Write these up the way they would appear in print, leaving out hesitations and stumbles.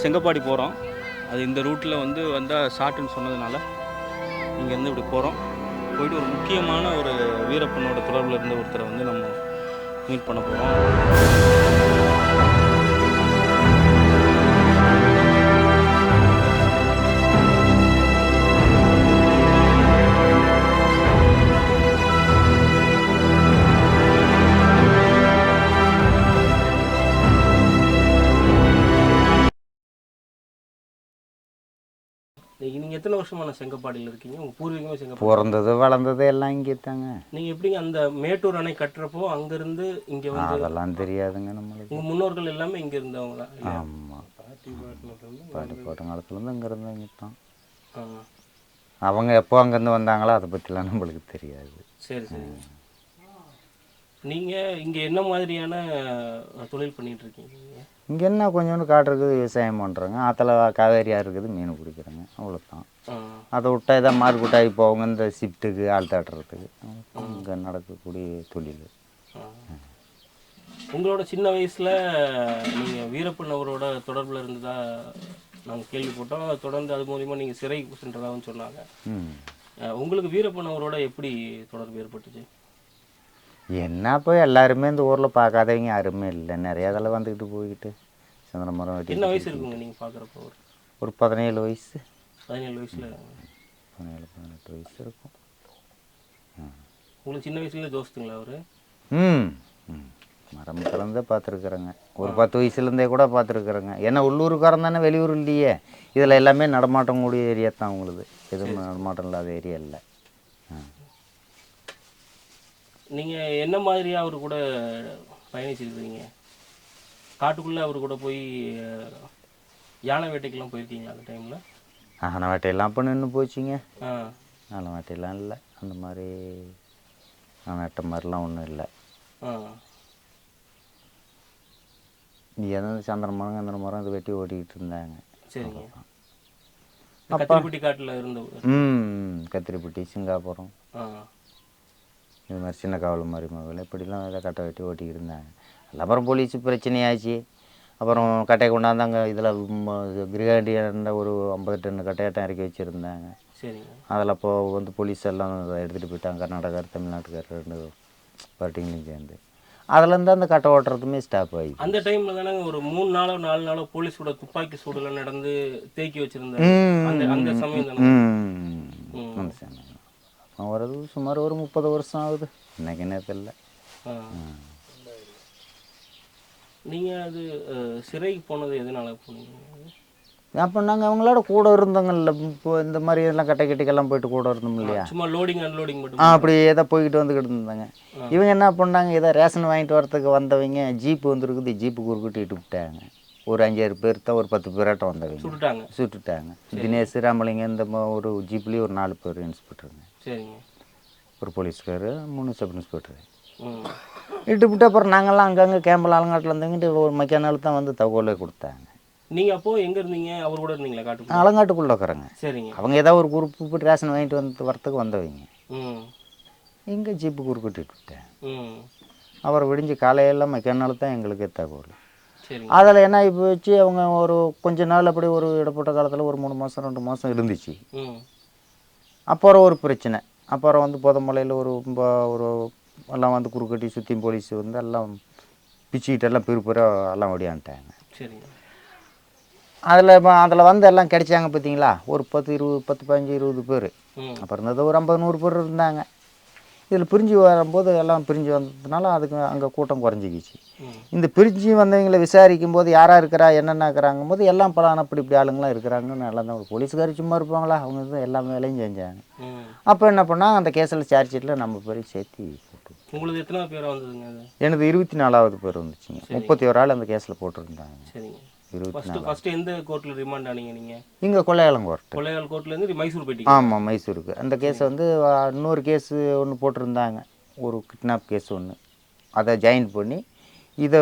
செங்கப்பாடி போகிறோம். அது இந்த ரூட்டில் வந்தால் ஷார்ட்டுன்னு சொன்னதுனால இங்கேருந்து இப்படி போகிறோம். போயிட்டு ஒரு முக்கியமான ஒரு வீரப்பனோட தொடர்பில் இருந்த ஒருத்தரை நம்ம மீட் பண்ண போகிறோம். நீங்கள் எத்தனை வருஷமான செங்கப்பாடியில் இருக்கீங்க? உங்கள் பூர்வீகமே செங்கப்பாடி? பிறந்தது வளர்ந்தது எல்லாம் இங்கே தாங்க. நீங்கள் எப்படிங்க அந்த மேட்டூர் அணை கட்டுறப்போ அங்கேருந்து இங்கே அதெல்லாம் தெரியாதுங்க நம்மளுக்கு. உங்கள் முன்னோர்கள் எல்லாமே இங்கே இருந்தவங்களா? ஆமாம், பாட்டி காலத்துலேருந்து இங்கே இருந்தவங்க தான். அவங்க எப்போ அங்கேருந்து வந்தாங்களோ அதை பற்றிலாம் நம்மளுக்கு தெரியாது. சரி சரி. நீங்கள் இங்கே என்ன மாதிரியான தொழில் பண்ணிகிட்டு இருக்கீங்க? இங்கே என்ன கொஞ்சோண்டு காடு இருக்குது, விவசாயம் பண்ணுறோங்க. ஆற்றுல காவேரியாக இருக்குது, மீன் பிடிக்கிறோங்க, அவ்வளோதான். அதை விட்டா இதான் மார்க்கெட்டாகி போவாங்க இந்த ஷிஃப்ட்டுக்கு ஆள் தாட்டுறதுக்கு. இங்கே நடக்கக்கூடிய தொழில். உங்களோட சின்ன வயசில் நீங்கள் வீரப்பன் அவரோட தொடர்பில் இருந்ததா நாங்கள் கேள்விப்பட்டோம். தொடர்ந்து அது மூலிமா நீங்கள் சிறை சென்றதாகவும் சொன்னாங்க. உங்களுக்கு வீரப்பன் அவரோட எப்படி தொடர்பு ஏற்பட்டுச்சு? என்ன போய் எல்லாருமே இந்த ஊரில் பார்க்காதவங்க யாருமே இல்லை. நிறையா இதில் வந்துக்கிட்டு போய்கிட்டு சந்திர மரம் வெட்டி. என்ன வயசு இருக்குங்க நீங்கள் பார்க்குறப்போ? ஒரு 17 வயசு. 17 வயசில் 17-18 வயசு இருக்கும். உங்களுக்கு சின்ன வயசுலேயே தோஸ்துங்களா அவர்? மரம் திறந்தே பார்த்துருக்குறேங்க. ஒரு 10 வயசுலேருந்தே கூட பார்த்துருக்குறேங்க. ஏன்னா உள்ளூருக்காரன் தானே, வெளியூர் இல்லையே. இதில் எல்லாமே நடமாட்டம் கூடிய ஏரியா தான் அவங்களுது. எதுவும் நடமாட்டம் இல்லாத ஏரியா இல்லை. நீங்கள் என்ன மாதிரியாக அவர் கூட பயணிச்சிருக்கிறீங்க? காட்டுக்குள்ளே அவர் கூட போய் யானை வேட்டைக்கெல்லாம் போயிருக்கீங்களா அந்த டைமில்? யானை வேட்டையெல்லாம் அப்போ நின்று போச்சுங்க. யானை வேட்டையெல்லாம் இல்லை. அந்த மாதிரி வேட்டை மாதிரிலாம் ஒன்றும் இல்லை. எதாவது சந்திர மரம் சந்திர மரம் இதை வெட்டி ஓட்டிக்கிட்டு இருந்தாங்க. சரிங்க. கத்திரிப்பட்டி காட்டில் இருந்த கத்திரிப்பட்டி, சிங்காபுரம், இது மாதிரி சின்ன காவல் மாதிரி மகள் இப்படிலாம் இதை கட்டை வெட்டி ஓட்டிக்கிட்டு இருந்தாங்க. அப்புறம் போலீஸ் பிரச்சனையாச்சு. அப்புறம் கட்டையை கொண்டாந்தாங்க. இதில் கிரிகாண்டியர்ன்ற ஒரு 50 டன் கட்டையாட்டம் இறக்கி வச்சுருந்தாங்க. அதில் அப்போது போலீஸ் எல்லாம் எடுத்துகிட்டு போயிட்டாங்க. கர்நாடகா, தமிழ்நாட்டுக்காரர் 2 பார்ட்டிங்களையும் சேர்ந்து. அதுலேருந்து அந்த கட்டை ஓட்டுறதுமே ஸ்டாப் ஆகி. அந்த டைமில் தானே ஒரு 3 நாளோ 4 நாளோ போலீஸோட துப்பாக்கி சூடுலாம் நடந்து தேக்கி வச்சுருந்தாங்க. அந்த சமயம் தானே? அந்த சமயம் வரது சுமார் ஒரு 30 வருஷம் ஆகுது. இன்னைக்கு என்ன தெரியல. நீங்கள் அது சிறைக்கு போனது எதனால போனீங்க? அப்போ நாங்கள் அவங்களோட கூட இருந்தோங்கல்ல. இப்போ இந்த மாதிரி எல்லாம் கட்டை கட்டிக்கெல்லாம் போயிட்டு கூட இருந்தோம் இல்லையா. சும்மா லோடிங் அன்லோடிங் மட்டும். அப்படி ஏதோ போய்கிட்டு வந்துக்கிட்டு இருந்தாங்க. இவங்க என்ன பண்ணாங்க, ஏதோ ரேஷன் வாங்கிட்டு வரத்துக்கு வந்தவங்க ஜீப்பு வந்துருக்குது, ஜீப்பு குறுக்கிட்டு விட்டாங்க. ஒரு 5-6 பேர் தான், ஒரு 10 பேராட்டம் வந்தவங்க சுட்டுட்டாங்க. தினேஷ், ராமலிங்கம், இந்த ஒரு ஜீப்லேயும் ஒரு 4 பேர் இன்ஸ்பெக்டருங்க. சரிங்க. ஒரு போலீஸ்காரு, 3 சப் இன்ஸ்பெக்டரு இட்டுவிட்டு அப்புறம் நாங்கள்லாம் அங்கங்கே கேம்பில் ஆலங்காட்டில் இருந்தவங்கிட்டு ஒரு மக்கிய நாள் தான் வந்து தகவலே கொடுத்தாங்க. நீங்கள் அப்போது எங்கே இருந்தீங்க? அவர் கூட இருந்தீங்களா? காட்டு ஆலங்காட்டுக்குள்ளே இருக்கிறாங்க. சரிங்க. அவங்க ஏதாவது ஒரு குரூப் போட்டு ரேஷன் வாங்கிட்டு வரத்துக்கு வந்தவங்க. எங்கே ஜீப்பு குறுக்கிட்டு விட்டேன். அவரை விடிஞ்சு காலையெல்லாம் மக்கிய நாள் தான் எங்களுக்கே தகவல். அதில் என்ன இப்போ வச்சு அவங்க ஒரு கொஞ்ச நாள் அப்படி ஒரு இடப்பட்ட காலத்தில் ஒரு 3 மாதம் 2 மாதம் இருந்துச்சு. அப்புறம் ஒரு பிரச்சனை. அப்புறம் புதமலையில் ஒரு எல்லாம் குறுக்கட்டி சுற்றி போலீஸ் எல்லாம் பிச்சுக்கிட்டு எல்லாம் பிறுப்புறாக எல்லாம் ஓடியான்ட்டாங்க. சரிங்க. அதில் எல்லாம் கிடைச்சாங்க பார்த்தீங்களா, ஒரு 10-15-20 பேர். அப்புறம் இருந்தது ஒரு 50-100 பேர் இருந்தாங்க. இதில் பிரிஞ்சு வரும்போது எல்லாம் பிரிஞ்சு வந்ததுனால அதுக்கு அங்கே கூட்டம் குறைஞ்சிக்கிச்சு. இந்த பிரிஞ்சு வந்தவங்களை விசாரிக்கும் போது யாராக இருக்கிறா என்னென்ன இருக்கிறாங்கும் போது எல்லாம் பல இப்படி ஆளுங்களாம் இருக்கிறாங்கன்னு நல்லா தான். ஒரு போலீஸ்காரி சும்மா இருப்பாங்களா, அவங்க தான் எல்லா வேலையும் செஞ்சாங்க. அப்போ என்ன பண்ணால் அந்த கேஸில் சார்ஜ் ஷீட்டில் நம்ம பேர் சேர்த்து போட்டு. உங்களுக்கு எத்தனை பேர் வந்ததுங்க? எனது 24வது பேர் வந்துச்சுங்க. 31 ஆள் அந்த கேஸில் போட்டிருந்தாங்க. சரிங்க. ஃபர்ஸ்ட் எந்த கோர்ட்டில் ரிமாண்ட் ஆனீங்க நீங்கள்? இங்கே கொள்ளையாளம் கோர்ட். கொள்ளையாளம் கோர்ட்லேருந்து மைசூர் போயிட்டீங்க? ஆமாம், மைசூருக்கு. அந்த கேஸை இன்னொரு கேஸு ஒன்று போட்டிருந்தாங்க, ஒரு கிட்னாப் கேஸ் ஒன்று. அதை ஜாயின் பண்ணி இதை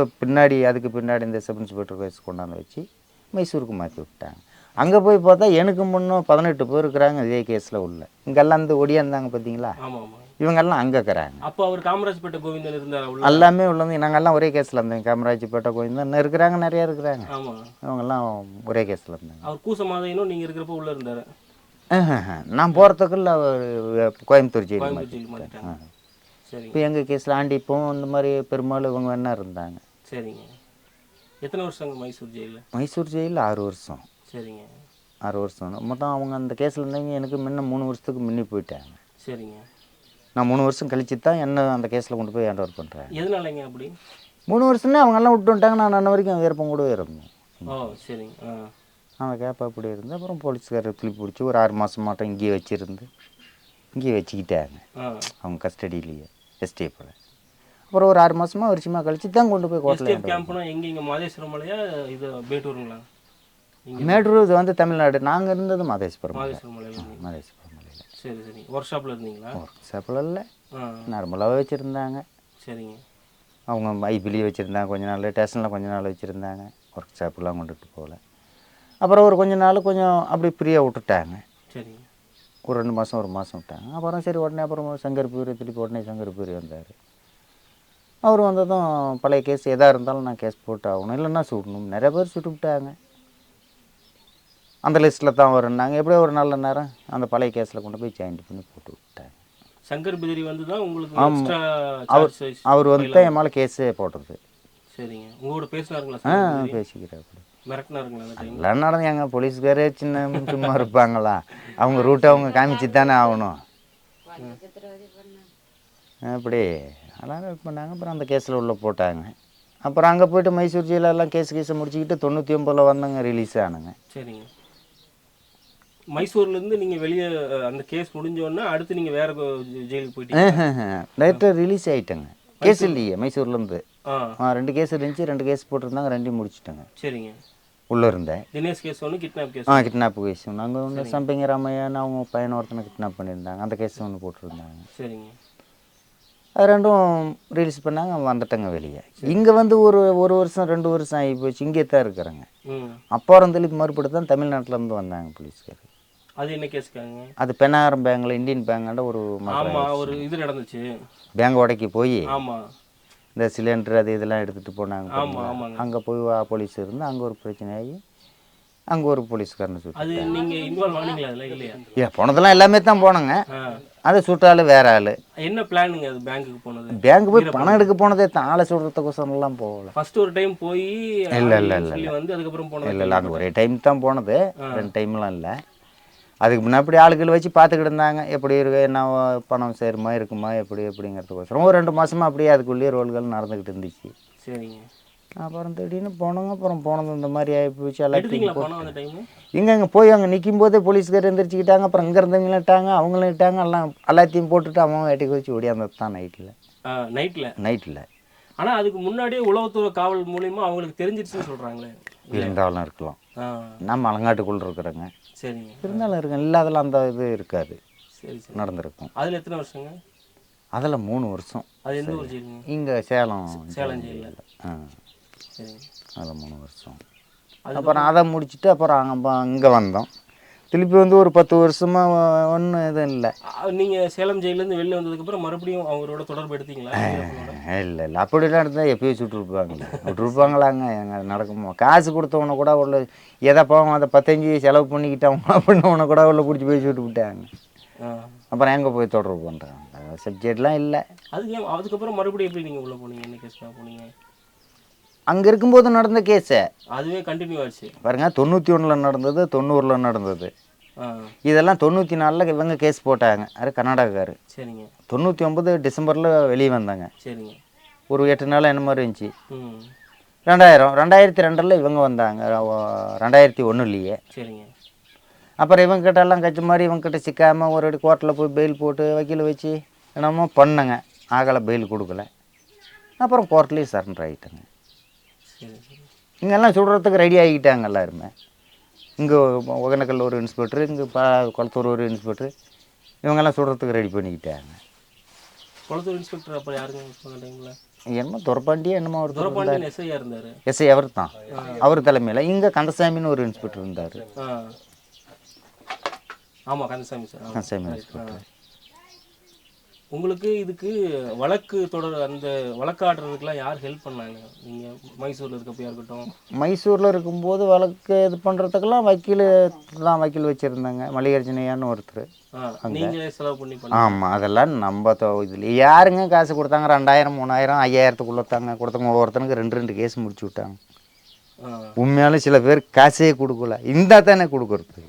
அதுக்கு பின்னாடி இந்த சப் இன்ஸ்பெக்டர் கேஸ் கொண்டாந்து வச்சு மைசூருக்கு மாற்றி விட்டாங்க. அங்கே போய் பார்த்தா எனக்கு முன்னும் 18 பேர் இருக்கிறாங்க இதே கேஸில் உள்ள. இங்கெல்லாம் ஓடியாந்தாங்க பார்த்தீங்களா. இவங்கெல்லாம் அங்கே இருக்கிறாங்க. அப்போ அவர் காமராஜ்பேட்டை கோவிந்தன் இருந்தார் உள்ள? எல்லாமே உள்ளது. நாங்கள்லாம் ஒரே கேஸில் இருந்தோம். காமராஜ்பேட்டை கோவிந்தன் இன்னும் இருக்கிறாங்க, நிறையா இருக்கிறாங்க. ஆமாம், அவங்கெல்லாம் ஒரே கேஸில் இருந்தாங்க. அவர் கூசமாதையனும் நீங்கள் இருக்கிறப்ப உள்ளே இருந்தார்? நான் போகிறதுக்குள்ள அவர் கோயம்புத்தூர் ஜெயில் கோயம்புத்தூர் ஜெயில் மாற்றிட்டாங்க. சரிங்க. இப்போ எங்கள் கேஸில் ஆண்டிப்போம் இந்த மாதிரி பெருமாள் இவங்க வேணா இருந்தாங்க. சரிங்க. எத்தனை வருஷங்க மைசூர் ஜெயிலில்? மைசூர் ஜெயிலில் 6 வருஷம். சரிங்க. 6 வருஷம் மொத்தம். அவங்க அந்த கேஸில் இருந்தவங்க எனக்கு முன்ன 3 வருஷத்துக்கு முன்னே போயிட்டாங்க. சரிங்க. நான் 3 வருஷம் கழிச்சு தான் என்ன அந்த கேஸில் கொண்டு போய் ஹேண்ட் ஓவர் பண்ணுறேன். எதனாலங்க அப்படி? 3 வருஷம்னா அவங்கெல்லாம் விட்டு வந்துட்டாங்க. நான் அன்ன வரைக்கும் வேறுப்பம் கூட இருந்தேன். ஓ சரிங்க. அந்த கேப்பை அப்படி இருந்து அப்புறம் போலீஸ்காரர் துளி பிடிச்சி ஒரு 6 மாதம் மாட்டம் இங்கேயே வச்சுருந்து இங்கேயே வச்சுக்கிட்டாங்க அவங்க கஸ்டடியிலேயே எஸ்டேப்பில். அப்புறம் ஒரு 6 மாதமாக வருஷமாக கழிச்சு தான் கொண்டு போய் கோர்ட்டில். கேம்ப்னா எங்கே? இங்கே மாதேஸ்வரம் மலையா இது மேட்டூருங்களா? மேட்டூர் இது வந்து தமிழ்நாடு. நாங்கள் இருந்தது மாதேஸ்வரம். மாதேஸ்வரம் மலையில். மாதேஸ்வரம் மலையில். சரி சரி. ஒர்க் ஷாப்பில் இருந்தீங்களா? ஒர்க் ஷாப்பில் இல்லை, நார்மலாகவே வச்சுருந்தாங்க. சரிங்க. அவங்க ஐபிலேயே வச்சுருந்தாங்க கொஞ்ச நாள், ஸ்டேஷனில் கொஞ்ச நாள் வச்சுருந்தாங்க. ஒர்க் ஷாப்பெலாம் கொண்டுட்டு போகல. அப்புறம் ஒரு கொஞ்ச நாள் கொஞ்சம் அப்படி ஃப்ரீயாக விட்டுட்டாங்க. சரிங்க. ஒரு 2 மாதம் 1 மாதம் விட்டாங்க. அப்புறம் சரி உடனே அப்புறம் சங்கர்பூர் திருப்பி உடனே சங்கர்பூர் வந்தார். அவர் வந்ததும் பழைய கேஸ் எதாக இருந்தாலும் நான் கேஸ் போட்டு ஆகணும், இல்லைன்னா சுடணும். நிறைய பேர் சுட்டு விட்டாங்க. அந்த லிஸ்ட்டில் தான் வருன்னாங்க. எப்படியோ ஒரு நல்ல நேரம் அந்த பழைய கேஸில் கொண்டு போய் ஜாயின் பண்ணி போட்டு விட்டாங்க. சங்கர் பிதிரி வந்து தான் உங்களுக்கு அவர் வந்து தான் என் மேலே கேஸே போட்டது. சரிங்க. உங்களோட பேசினாருங்களா? பேசிக்கிறாரு. மிரட்டினாருங்களா? எல்லாம் நடந்தாங்க. போலீஸ்காரே சின்ன சும்மா இருப்பாங்களா? அவங்க ரூட்டை அவங்க காமிச்சு தானே ஆகணும். அப்படி அதெல்லாம் இது பண்ணாங்க. அப்புறம் அந்த கேஸில் உள்ளே போட்டாங்க. அப்புறம் அங்கே போய்ட்டு மைசூர் ஜெயிலெல்லாம் கேஸை முடிச்சுக்கிட்டு 99 வந்தாங்க, ரிலீஸ் ஆனாங்க. சரிங்க. மைசூர்லேருந்து நீங்கள் வெளியே அந்த கேஸ் முடிஞ்சோடனே அடுத்து நீங்கள் வேறு ஜெயிலுக்கு போயிட்டீங்க? டைரெக்டாக ரிலீஸ் ஆகிட்டாங்க. கேஸ் இல்லையே மைசூர்லேருந்து. 2 கேஸ் இருந்துச்சு, 2 கேஸ் போட்டிருந்தாங்க, 2 முடிச்சுட்டாங்க. சரிங்க. உள்ளே இருந்தேன். தினேஷ் கேஸ் ஒன்று, கிட்னாப் கேஸ். கிட்னாப் கேஸ் ஒன்று. அங்கே ஒன்று சம்பிங்க ராமையான்னு அவங்க பையனை ஒருத்தனை கிட்னாப் பண்ணியிருந்தாங்க. அந்த கேஸ் ஒன்று போட்டிருந்தாங்க. சரிங்க. அது 2ம் ரிலீஸ் பண்ணாங்க. வந்துட்டாங்க வெளியே. இங்கே வந்து ஒரு வருஷம் 2 வருஷம் ஆகி போச்சு. இங்கே தான் இருக்கிறாங்க. அப்புறம் திருப்பி மறுபடி தான் தமிழ்நாட்டிலேருந்து வந்தாங்க போலீஸ்கார். அது என்ன கேஸுக்காங்க? அது பெண்ணாகரம் பேங்கில் இந்தியன் பேங்காண்ட ஒரு ஒரு இது நடந்துச்சு. பேங்க் உடைக்கி போய் ஆமாம் இந்த சிலிண்டர் அது இதெல்லாம் எடுத்துகிட்டு போனாங்க. அங்கே போய் போலீஸ் இருந்து அங்கே ஒரு பிரச்சனையாகி அங்கே ஒரு போலீஸ்காரனை சுட்டு. அது நீங்கள் இன்வால்வ் ஆனீங்களா அதில்? இல்லையா? இல்லை, போனதெல்லாம் எல்லாமே தான் போனோங்க. அதை சுட்டாலும் வேற ஆள். என்ன பிளானுங்க அது? பேங்க்குக்கு போனது? பேங்க் போய் பணம் எடுக்க போனதே தான். ஆளை சுடுறதுக்கோசம்லாம் போகல. ஃபர்ஸ்ட் ஒரு டைம் போய் இல்லை வந்து அதுக்கப்புறம் போனது? இல்லை, அங்கே ஒரே டைம் தான் போனது. 2 டைம்லாம் இல்லை. அதுக்கு முன்னாடி ஆளுகள் வச்சு பார்த்துக்கிட்டு இருந்தாங்க. எப்படி இருக்கு, என்ன பணம் சேருமா இருக்குமா எப்படி எப்படிங்கிறதுக்கோசரம் ஒரு 2 மாதமாக அப்படியே அதுக்குள்ளேயே ரோல்கள் நடந்துக்கிட்டு இருந்துச்சு. சரிங்க. அப்புறம் திடீர்னு போனோங்க. அப்புறம் போனது இந்த மாதிரி ஆகி போச்சு. எல்லாத்தையும் இங்கே போய் அங்கே நிற்கும் போதே போலீஸ்கார் எந்திரிச்சிக்கிட்டாங்க. அப்புறம் இங்கே இருந்தவங்களும் இட்டாங்க, அவங்களும் இட்டாங்க. எல்லாம் எல்லாத்தையும் போட்டுட்டு அவன் வேட்டைக்கு வச்சு ஓடியாந்தது தான் நைட்டில். ஆனால் அதுக்கு முன்னாடியே உளவுத்துறை காவல் மூலியமாக அவங்களுக்கு தெரிஞ்சிடுச்சுன்னு சொல்கிறாங்களே. இருந்தாலும் இருக்கலாம். நம்ம அலங்காட்டுக்குள்ளே இருக்கிறோங்க. சரிங்க. இருந்தாலும் இருக்கேன். இல்லாதெல்லாம் அந்த இது இருக்காது. சரி நடந்திருக்கும். அதில் எத்தனை வருஷங்க? அதில் 3 வருஷம். அது எந்த ஊர் ஜெயிலுங்க? இங்கே சேலம் ஜெயிலில். சரிங்க. அதில் 3 வருஷம். அப்புறம் அதை முடிச்சுட்டு அப்புறம் இங்கே வந்தோம். திருப்பி வந்து ஒரு 10 வருஷமாக ஒன்றும் எதுவும் இல்லை. நீங்கள் சேலம் ஜெயிலேருந்து வெளில வந்ததுக்கப்புறம் மறுபடியும் அவங்களோட தொடர்பு எடுத்தீங்களா? இல்லை, அப்படிலாம் இருந்தால் எப்பயும் விட்டுருப்பாங்களாங்க. எங்கள் நடக்குமோ காசு கொடுத்தவனை கூட உள்ள எதை போவோம் அதை 15 செலவு பண்ணிக்கிட்டவங்க அப்படின்னவனை கூட உள்ள பிடிச்சி போய் சுட்டு விட்டாங்க. அப்புறம் எங்கே போய் தொடர்பு பண்ணுறாங்க? சப்ஜெக்ட்லாம் இல்லை. அதுக்கப்புறம் மறுபடியும் எப்படி நீங்கள் உள்ளே போனீங்க? என்ன கேஸ்க்காக போனீங்க? அங்கே இருக்கும்போது நடந்த கேஸு அதுவே கண்டினியூ ஆச்சு பாருங்க. 91 நடந்தது, 90 நடந்தது. இதெல்லாம் 94 இவங்க கேஸ் போட்டாங்க. அது கர்நாடகாரு. சரிங்க. 99 டிசம்பரில் வெளியே வந்தாங்க. சரிங்க. ஒரு 8 நாள் என்ன மாதிரி இருந்துச்சு. 2002 இவங்க வந்தாங்க. 2001 சரிங்க. அப்புறம் இவங்ககிட்டலாம் கட்சி மாதிரி இவங்ககிட்ட சிக்காமல் ஒரு கோர்ட்டில் போய் பெயில் போட்டு வக்கீல் வச்சு என்னமோ பண்ணுங்க. ஆகலை, பெயில் கொடுக்கல. அப்புறம் கோர்ட்லேயும் சரண்டர் ஆகிட்டாங்க. இங்கெல்லாம் சுடுறதுக்கு ரெடி ஆகிக்கிட்டாங்க எல்லாருமே. இங்கே ஒகேனக்கல் ஒரு இன்ஸ்பெக்டர், இங்கே குளத்தூர் ஒரு இன்ஸ்பெக்டர், இவங்கெல்லாம் சுடுறதுக்கு ரெடி பண்ணிக்கிட்டாங்க. குளத்தூர் இன்ஸ்பெக்டர் அப்போ யாருங்க டைமில்? என்னமோ துரப்பாண்டியே என்னமோ ஒரு இருந்தார். எஸ்ஐ அவர் தான். அவர் தலைமையில். இங்கே கந்தசாமின்னு ஒரு இன்ஸ்பெக்டர் இருந்தார். ஆமாம், கந்தசாமி சார். கந்தசாமி இன்ஸ்பெக்டர். உங்களுக்கு இதுக்கு வழக்கு அந்த வழக்காடுறதுக்கெல்லாம் யார் ஹெல்ப் பண்ணாங்க? நீங்கள் மைசூரில் இருக்கப்போ இருக்கட்டும். மைசூரில் இருக்கும்போது வழக்கு இது பண்ணுறதுக்கெல்லாம் வக்கீல் வச்சுருந்தாங்க. மல்லிகார்ஜுனையான்னு ஒருத்தர். நீங்களே செலவு பண்ணி ஆமாம், அதெல்லாம் நம்ம இதில் யாருங்க காசு கொடுத்தாங்க? 2000 3000 5000த்துக்குள்ளே தாங்க கொடுத்தாங்க. ஒவ்வொருத்தனுக்கு 2 கேஸ் முடிச்சு விட்டாங்க. உண்மையாலும் சில பேர் காசே கொடுக்கல. இருந்தால் தானே கொடுக்குறது.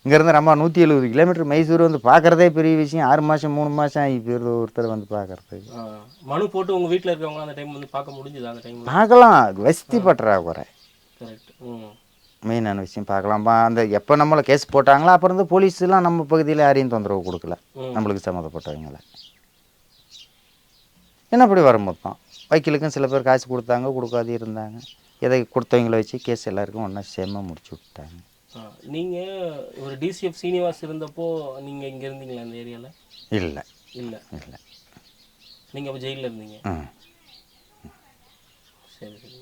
இங்கேருந்து நம்ம 170 கிலோமீட்டர் மைசூர் வந்து பார்க்குறதே பெரிய விஷயம். 6 மாதம் 3 மாதம் ஆகி போயிருது ஒருத்தர் வந்து பார்க்குறதுக்கு. மனு போட்டு உங்கள் வீட்டில் இருக்கவங்க அந்த டைம் வந்து பார்க்க முடிஞ்சுது? அந்த டைம் பார்க்கலாம். வசதி பற்றாக்குறை கரெக்ட். மெயினான விஷயம் பார்க்கலாம். அந்த எப்போ நம்மளை கேஸ் போட்டாங்களோ அப்புறம் வந்து போலீஸ்லாம் நம்ம பகுதியில் யாரையும் தொந்தரவு கொடுக்கல. நம்மளுக்கு சம்மந்தப்பட்டவங்கள என்ன அப்படி வரும்போது தான் வக்கீலுக்கும் சில பேர் காசு கொடுத்தாங்க, கொடுக்காது இருந்தாங்க. எதை கொடுத்தவங்கள வச்சு கேஸ் எல்லாருக்கும் ஒன்றா சேமாக முடிச்சு விட்டாங்க. நீங்கள் ஒரு டிசிஎஃப் சீனிவாஸ் இருந்தப்போ நீங்கள் இங்கே இருந்தீங்களா அந்த ஏரியாவில்? இல்லை இல்லை இல்லை, நீங்கள் அப்போ ஜெயிலில் இருந்தீங்க. சரி சரி.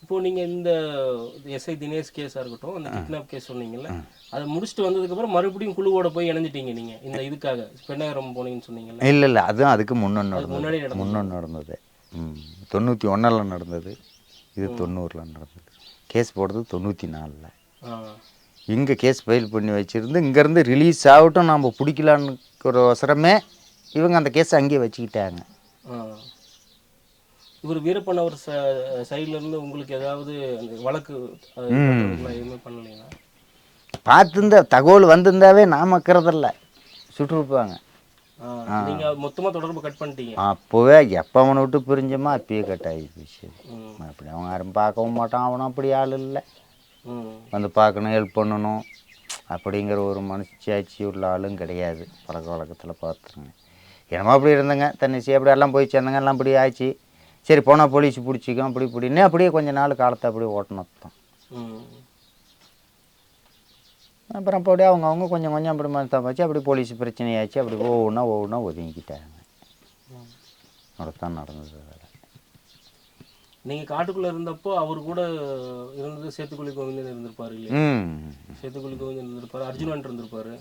இப்போது நீங்கள் இந்த எஸ்ஐ தினேஷ் கேஸாக இருக்கட்டும், அந்த கிட்னாப் கேஸ் சொன்னீங்கல்ல, அதை முடிச்சுட்டு வந்ததுக்கப்புறம் மறுபடியும் குழுவோட போய் இணைஞ்சிட்டீங்க நீங்கள் இந்த இதுக்காக பெண்ணாயிரம் போனீங்கன்னு சொன்னீங்கல்ல? இல்லை இல்லை, அதுவும் அதுக்கு முன்னொன்று நடந்தது. 91 நடந்தது. இது 90 நடந்தது. கேஸ் போடுறது 94. இங்கே கேஸ் ஃபைல் பண்ணி வச்சுருந்து இங்கேருந்து ரிலீஸ் ஆகட்டும் நம்ம பிடிக்கலான்னு அவசரமே இவங்க அந்த கேஸை அங்கேயே வச்சுக்கிட்டாங்க. இவர் வீரப்பனவர் சைட்லேருந்து உங்களுக்கு ஏதாவது வழக்கு எதுவுமே பண்ணலைங்களா? பார்த்துருந்தா தகவல் வந்திருந்தாவே நான் மக்கிறதில்ல, சுட்டுருப்பாங்க. நீங்கள் மொத்தமாக தொடர்பு கட் பண்ணிட்டீங்க? அப்போவே எப்போ அவனை விட்டு பிரிஞ்சோமா அப்பயே கட் ஆகி போச்சு. அப்படி அவங்க யாரும் பார்க்கவும் மாட்டான். அவனும் அப்படி ஆள் இல்லை. வந்து பார்க்கணும், ஹெல்ப் பண்ணணும் அப்படிங்கிற ஒரு மனசாட்சி உள்ள ஆளும் கிடையாது. பழக்க வழக்கத்தில் பார்த்துருங்க. என்னமோ அப்படி இருந்தேங்க, தன்னிச்சு அப்படி எல்லாம் போய் சேர்ந்தங்க, எல்லாம் அப்படி ஆச்சு. சரி போனால் போலீஸ் பிடிச்சிக்கும் அப்படி இப்படின்னு அப்படியே கொஞ்சம் நாள் காலத்தை அப்படியே ஓட்டணும் தான். அப்புறம் அப்படியே அவங்க கொஞ்சம் அப்படி மனத்தான் வச்சு அப்படி போலீஸ் பிரச்சனையாச்சு. அப்படி ஒவ்வொன்றா ஒதுங்கிக்கிட்டாங்க. அப்படித்தான் நடந்தது. நீங்கள் காட்டுக்குள்ளே இருந்தப்போ அவர் கூட இருந்தது சேத்துக்குழி கோவிந்தன் இருந்திருப்பாரு இல்லையா? சேத்துக்குழி கோவிந்தன் இருந்திருப்பாரு, அர்ஜுனன் இருந்திருப்பாரு.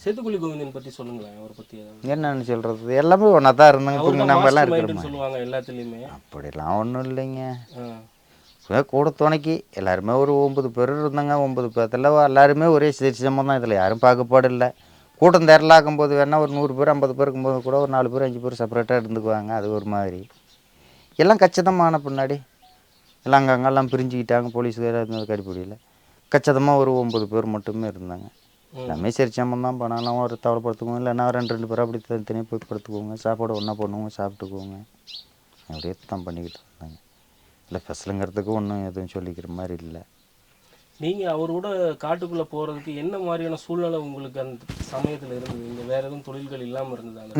சேத்துக்குழி கோவிந்தன் பற்றி சொல்லுங்களேன். அவரை பற்றி என்னன்னு சொல்கிறது? எல்லாமே ஒன்றா தான் இருந்தாங்க. நம்ம எல்லாம் இருக்கிறோம் சொல்லுவாங்க எல்லாத்துலேயுமே. அப்படிலாம் ஒன்றும் இல்லைங்க. கூட துணைக்கு எல்லாருமே ஒரு 9 பேர் இருந்தாங்க. 9 பேர்த்தில் எல்லாருமே ஒரே சிரிச்சமாக தான். இதில் யாரும் பாகுபாடு இல்லை. கூட்டம் திரளாக்கும் போது வேணால் ஒரு 100 பேர் 50 பேர் இருக்கும்போது கூட ஒரு 4 பேர் 5 பேர் செப்பரேட்டாக இருந்துக்குவாங்க. அது ஒரு மாதிரி. எல்லாம் கச்சிதமான பின்னாடி எல்லாம் அங்கெல்லாம் பிரிஞ்சுக்கிட்டாங்க. போலீஸுக்கார இருந்தது கடிப்படியில் கச்சிதமாக ஒரு 9 பேர் மட்டுமே இருந்தாங்க. எல்லாமே சிரிச்சாமல் தான் பண்ணலாம். ஒரு தவளைப்படுத்துக்குவோம், இல்லைன்னா 2 பேர் அப்படி தனித்தனியாக போய் படுத்துக்குவோங்க. சாப்பாடு ஒன்றா பண்ணுவோங்க, சாப்பிட்டுக்குவோங்க. அப்படியே தான் பண்ணிக்கிட்டு இருந்தாங்க. இல்லை ஸ்பெஷலுங்கிறதுக்கு ஒன்றும் எதுவும் சொல்லிக்கிற மாதிரி இல்லை. நீங்கள் அவரோட காட்டுக்குள்ளே போகிறதுக்கு என்ன மாதிரியான சூழ்நிலை உங்களுக்கு அந்த சமயத்தில் இருந்தது? இந்த வேறு எதுவும் தொழில்கள் இல்லாமல் இருந்தது?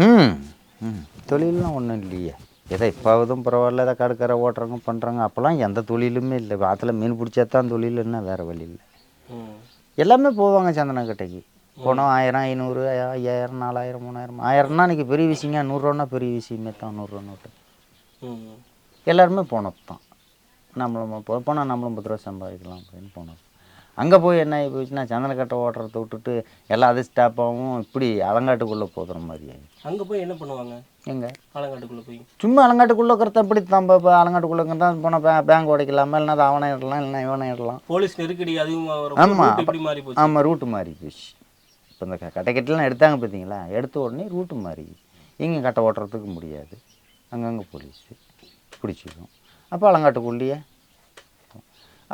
தொழிலெலாம் ஒன்றும் இல்லையே. எதோ இப்போதும் பரவாயில்ல, எதாவது கடுக்கரை ஓட்டுறவங்க பண்ணுறாங்க. அப்போல்லாம் எந்த தொழிலுமே இல்லை. ஆற்றுல மீன் பிடிச்சா தான் தொழில்னா வேறு வழி இல்லை. எல்லாமே போவாங்க சந்தனக்கட்டைக்கு. போனோம் 1000 500 5000 4000 3000. 1000னா இன்றைக்கி பெரிய விஷயங்க. 100 ரூபான்னா பெரிய விஷயமே தான். 100 ரூபா நோட்டு எல்லாருமே போனது தான். நம்மளும் போனால் நம்மளும் 10 ரூபா சம்பாதிக்கலாம் அப்படின்னு போனோம். அங்கே போய் என்ன ஆகி போச்சுன்னா சந்தனக்கட்டை ஓட்டுறத விட்டுட்டு எல்லாம் அது ஸ்டாப்பாகவும் இப்படி அலங்காட்டுக்குள்ளே போகிற மாதிரி. அங்கே போய் என்ன பண்ணுவாங்க? எங்கே அலங்காட்டுக்குள்ளே போய் சும்மா அலங்காட்டுக்குள்ளே இருக்கிறத இப்படி தான். இப்போ அலங்காட்டுக்குள்ளே தான் போனால் பேங்க் உடைக்கலாமா, இல்லைனா அவனை இடலாம், இல்லைனா இவனை இடலாம். போலீஸ் நெருக்கடி அதிகமாக. ஆமாம், ரூட்டு மாறி போச்சு. இப்போ இந்த கட்டைக்கட்டெலாம் எடுத்தாங்க பார்த்தீங்களா, எடுத்த உடனே ரூட்டு மாறி இங்கே கட்டை ஓட்டுறதுக்கு முடியாது. அங்கங்கே போலீஸு பிடிச்சிக்கும். அப்போ அலங்காட்டுக்குள்ளேயே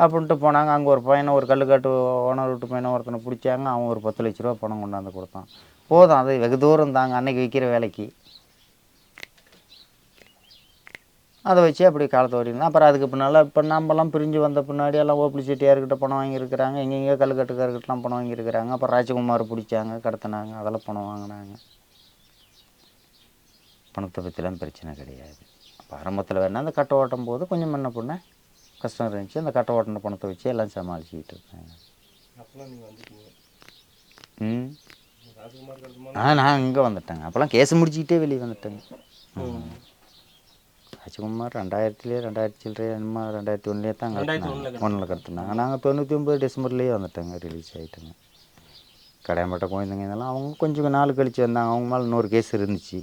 அப்படின்ட்டு போனாங்க. அங்கே ஒரு பையனை, ஒரு கல்லுக்காட்டு ஓனர் வீட்டு பையனை ஒருத்தனை பிடிச்சாங்க. அவன் ஒரு 10 லட்ச ரூபா பணம் கொண்டாந்து கொடுத்தான். போதும், அது வெகு தூரம் தாங்க அன்னைக்கு விற்கிற வேலைக்கு. அதை வச்சு அப்படி காலத்தை ஓடினா. அப்புறம் அதுக்கு பின்னால் இப்போ நம்மலாம் பிரிஞ்சு வந்த பின்னாடி எல்லாம் ஓபிளி செட்டியார்கிட்ட பணம் வாங்கியிருக்கிறாங்க. எங்கெங்கே கல்லுக்கட்டுக்காரர்கிட்டலாம் பணம் வாங்கியிருக்கிறாங்க. அப்புறம் ராஜகுமார் பிடிச்சாங்க, கடத்தினாங்க, அதெல்லாம் பணம் வாங்கினாங்க. பணத்தை பற்றிலாம் பிரச்சனை கிடையாது. அப்போ ஆரம்பத்தில் வேணால் அந்த கட்டை ஓட்டும் போது கொஞ்சம் முன்ன பின்ன கஷ்டம் இருந்துச்சு. அந்த கட்டை ஓட்டின பணத்தை வச்சு எல்லாம் சமாளிச்சுக்கிட்டு இருக்காங்க. நான் இங்கே வந்துட்டேங்க. அப்போல்லாம் கேஸ் முடிச்சுக்கிட்டே வெளியே வந்துட்டேங்க. ராஜகுமார் 2000 என்னமோ 2001 தான் 1 கடத்தினாங்க. நாங்கள் 99 டிசம்பர்லேயே வந்துட்டேங்க, ரிலீஸ் ஆகிட்டேங்க. கடையம்பட்ட குழந்தைங்க இதெல்லாம் அவங்க கொஞ்சம் நாள் கழித்து வந்தாங்க. அவங்க மேலே இன்னொரு கேஸ் இருந்துச்சு,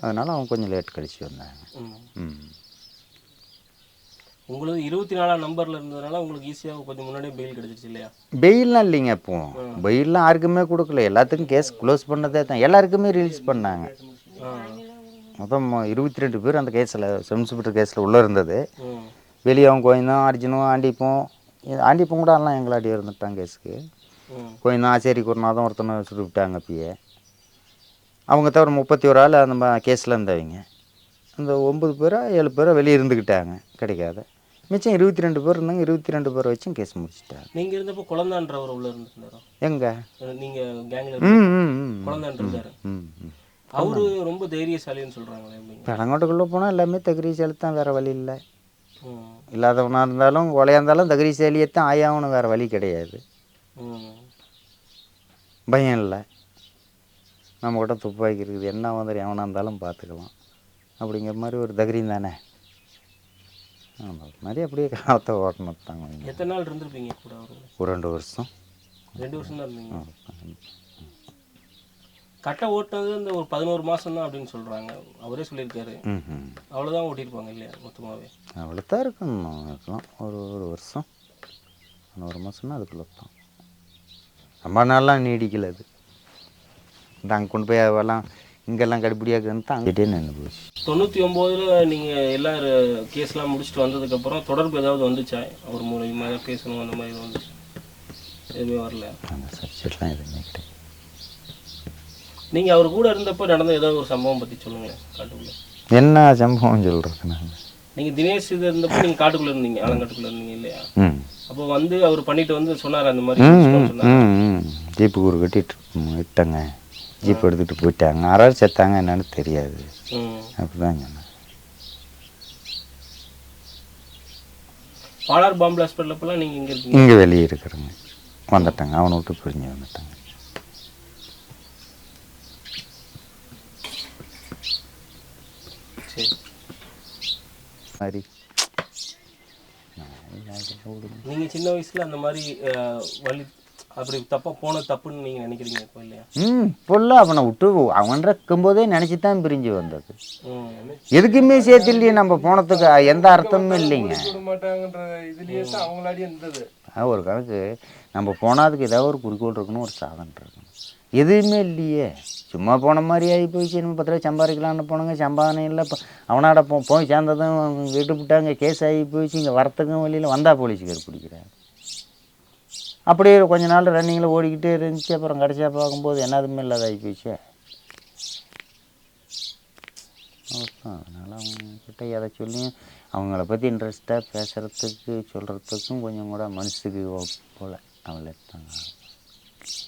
அதனால் அவங்க கொஞ்சம் லேட் கழித்து வந்தாங்க. உங்களுக்கு 24ஆம் நம்பரில் இருந்ததுனால உங்களுக்கு ஈஸியாக கொஞ்சம் முன்னாடியே பெயில் கிடச்சிருச்சு இல்லையா? பெயிலாம் இல்லைங்க, இப்போ பெயிலாம் யாருக்குமே கொடுக்கல, எல்லாத்துக்கும் கேஸ் க்ளோஸ் பண்ணதே தான், எல்லாருக்குமே ரிலீஸ் பண்ணாங்க. மொத்தம் 22 பேர் அந்த கேஸில், சென்சிபிலிட்டி கேஸில் உள்ளே இருந்தது. வெளியே அவங்க கோயந்தான், அர்ஜுனும், ஆண்டிப்பம் கூட எல்லாம் எங்களாடி இருந்துட்டாங்க கேஸுக்கு. கோயந்தான், ஆச்சேரி குருநாதம் ஒருத்தனை சுட்டு விட்டாங்க அப்பயே. அவங்க தவிர 31 ஆள் அந்த கேஸில் இருந்தவங்க. அந்த 9 பேரோ 7 பேரோ வெளியே இருந்துக்கிட்டாங்க கிடைக்காத. மிச்சம் 22 பேர் இருந்தாங்க. 22 பேரை வச்சும் கேஸ் முடிச்சிட்டாங்க. நீங்கள் இருந்தப்போ குழந்தான்றவர் உள்ள இருந்துருந்தாரோ? எங்கே நீங்கள் கேங்கில் குழந்தான் இருந்தார். அவரு ரொம்ப தைரியசாலின்னு சொல்கிறாங்களே. பழங்காட்டுக்குள்ளே போனால் எல்லாமே தைரியசாலி தான், வேறு வழி இல்லை. இல்லாதவனாக இருந்தாலும் கொலையாக இருந்தாலும் தைரியசாலியத்தான் ஆயாகணும், வேறு வழி கிடையாது. பயம் இல்லை, நம்மக்கிட்ட துப்பாக்கி இருக்குது, என்ன வந்து எவனாக இருந்தாலும் பார்த்துக்கலாம் அப்படிங்கிற மாதிரி ஒரு தைரியம் தானே. அந்த மாதிரி அப்படியே காலத்தை ஓட்டணும் தாங்க. எத்தனை நாள் இருந்திருப்பீங்க கூட? ஒரு 2 வருஷம். 2 வருஷம் தான் இருந்தீங்க. கட்டை ஓட்டினது இந்த ஒரு 11 மாதம் தான் அப்படின்னு சொல்கிறாங்க, அவரே சொல்லியிருக்காரு. அவ்வளோதான் ஓட்டியிருப்பாங்க இல்லையா மொத்தமாகவே? அவ்வளோதான் இருக்கணும், இருக்கலாம் ஒரு வருஷம் 11 மாதம்னா அதுக்குள்ளே தான். ரொம்ப நாள்லாம் நீடிக்கல அது. அங்கே கொண்டு போய் அதெல்லாம் இங்கெல்லாம் கடுப்படியாக்குன்னு தான் அங்கிட்டே நின்று போச்சு. 99 நீங்கள் எல்லா கேஸ்லாம் முடிச்சுட்டு வந்ததுக்கப்புறம் தொடர்பு ஏதாவது வந்துச்சா? அவர் மூலியமாக பேசணும் அந்த மாதிரி வந்துச்சு? எதுவுமே வரல. அந்த சப்ஜெக்ட்லாம் எதுவுமே கிடையாது. நீங்கள் அவர் கூட இருந்தப்போ நடந்த ஏதாவது ஒரு சம்பவம் பற்றி சொல்லுங்களேன் காட்டுக்குள்ளே. என்ன சம்பவம் சொல்கிறது? நாங்கள் நீங்கள் தினேஷ் இது இருந்தப்போ நீங்கள் காட்டுக்குள்ளே இருந்தீங்க, ஆலங்காட்டுக்குள்ளே இருந்தீங்க இல்லையா? அப்போ வந்து அவர் பண்ணிட்டு வந்து சொன்னார் அந்த மாதிரி ஜீப்பு கூறு கட்டிட்டு விட்டங்க, ஜீப் எடுத்துகிட்டு போயிட்டாங்க, யாராவது செத்தாங்க என்னன்னு தெரியாது அப்படிதான் சொன்னேன். பாலார் பாம்பு ஹாஸ்பிட்டல் நீங்கள் இங்கே இருக்கீங்க? இங்கே வெளியே இருக்கிறேங்க, வந்துட்டாங்க, அவனை விட்டு பிரிஞ்சு வந்துட்டாங்க. சரி, நீங்கள் சின்ன வயசில் அந்த மாதிரி வழி அப்படி தப்பாக போன தப்புன்னு நீங்கள் நினைக்கிறீங்க இப்போ இல்லையா? இப்போல்லாம் அவனை விட்டு அவன் இருக்கும்போதே நினச்சி தான் பிரிஞ்சு வந்தது. எதுக்குமே சேர்த்து இல்லையே, நம்ம போனதுக்கு எந்த அர்த்தமும் இல்லைங்க. ஒரு கணக்கு நம்ம போனதுக்கு ஏதாவது ஒரு குறிக்கோள் இருக்கணும், ஒரு சாதனை இருக்கணும், எதுவுமே இல்லையே. சும்மா போன மாதிரி ஆகி போயிடுச்சு. நம்ம 10 ரூபா சம்பாதிக்கலான்னு போனோங்க, சம்பாதனை இல்லை. இப்போ அவனாட போய் சேர்ந்ததும் வீட்டு விட்டாங்க, கேஸ் ஆகி போயிடுச்சு. இங்கே வரத்துக்கும் வழியில் வந்தால் போலீஸுக்கார் பிடிக்கிறாங்க. அப்படியே கொஞ்ச நாள் ரன்னிங்கில் ஓடிக்கிட்டே இருந்துச்சு. அப்புறம் கடைசியாக பார்க்கும்போது என்னதுமே இல்லாத ஆகி போயிடுச்சு. அதனால் அவங்கக்கிட்ட எதை சொல்லியும் அவங்கள பற்றி இன்ட்ரெஸ்ட்டாக பேசுகிறதுக்கு சொல்கிறதுக்கும் கொஞ்சம் கூட மனசுக்கு போல் அவளை தாங்க.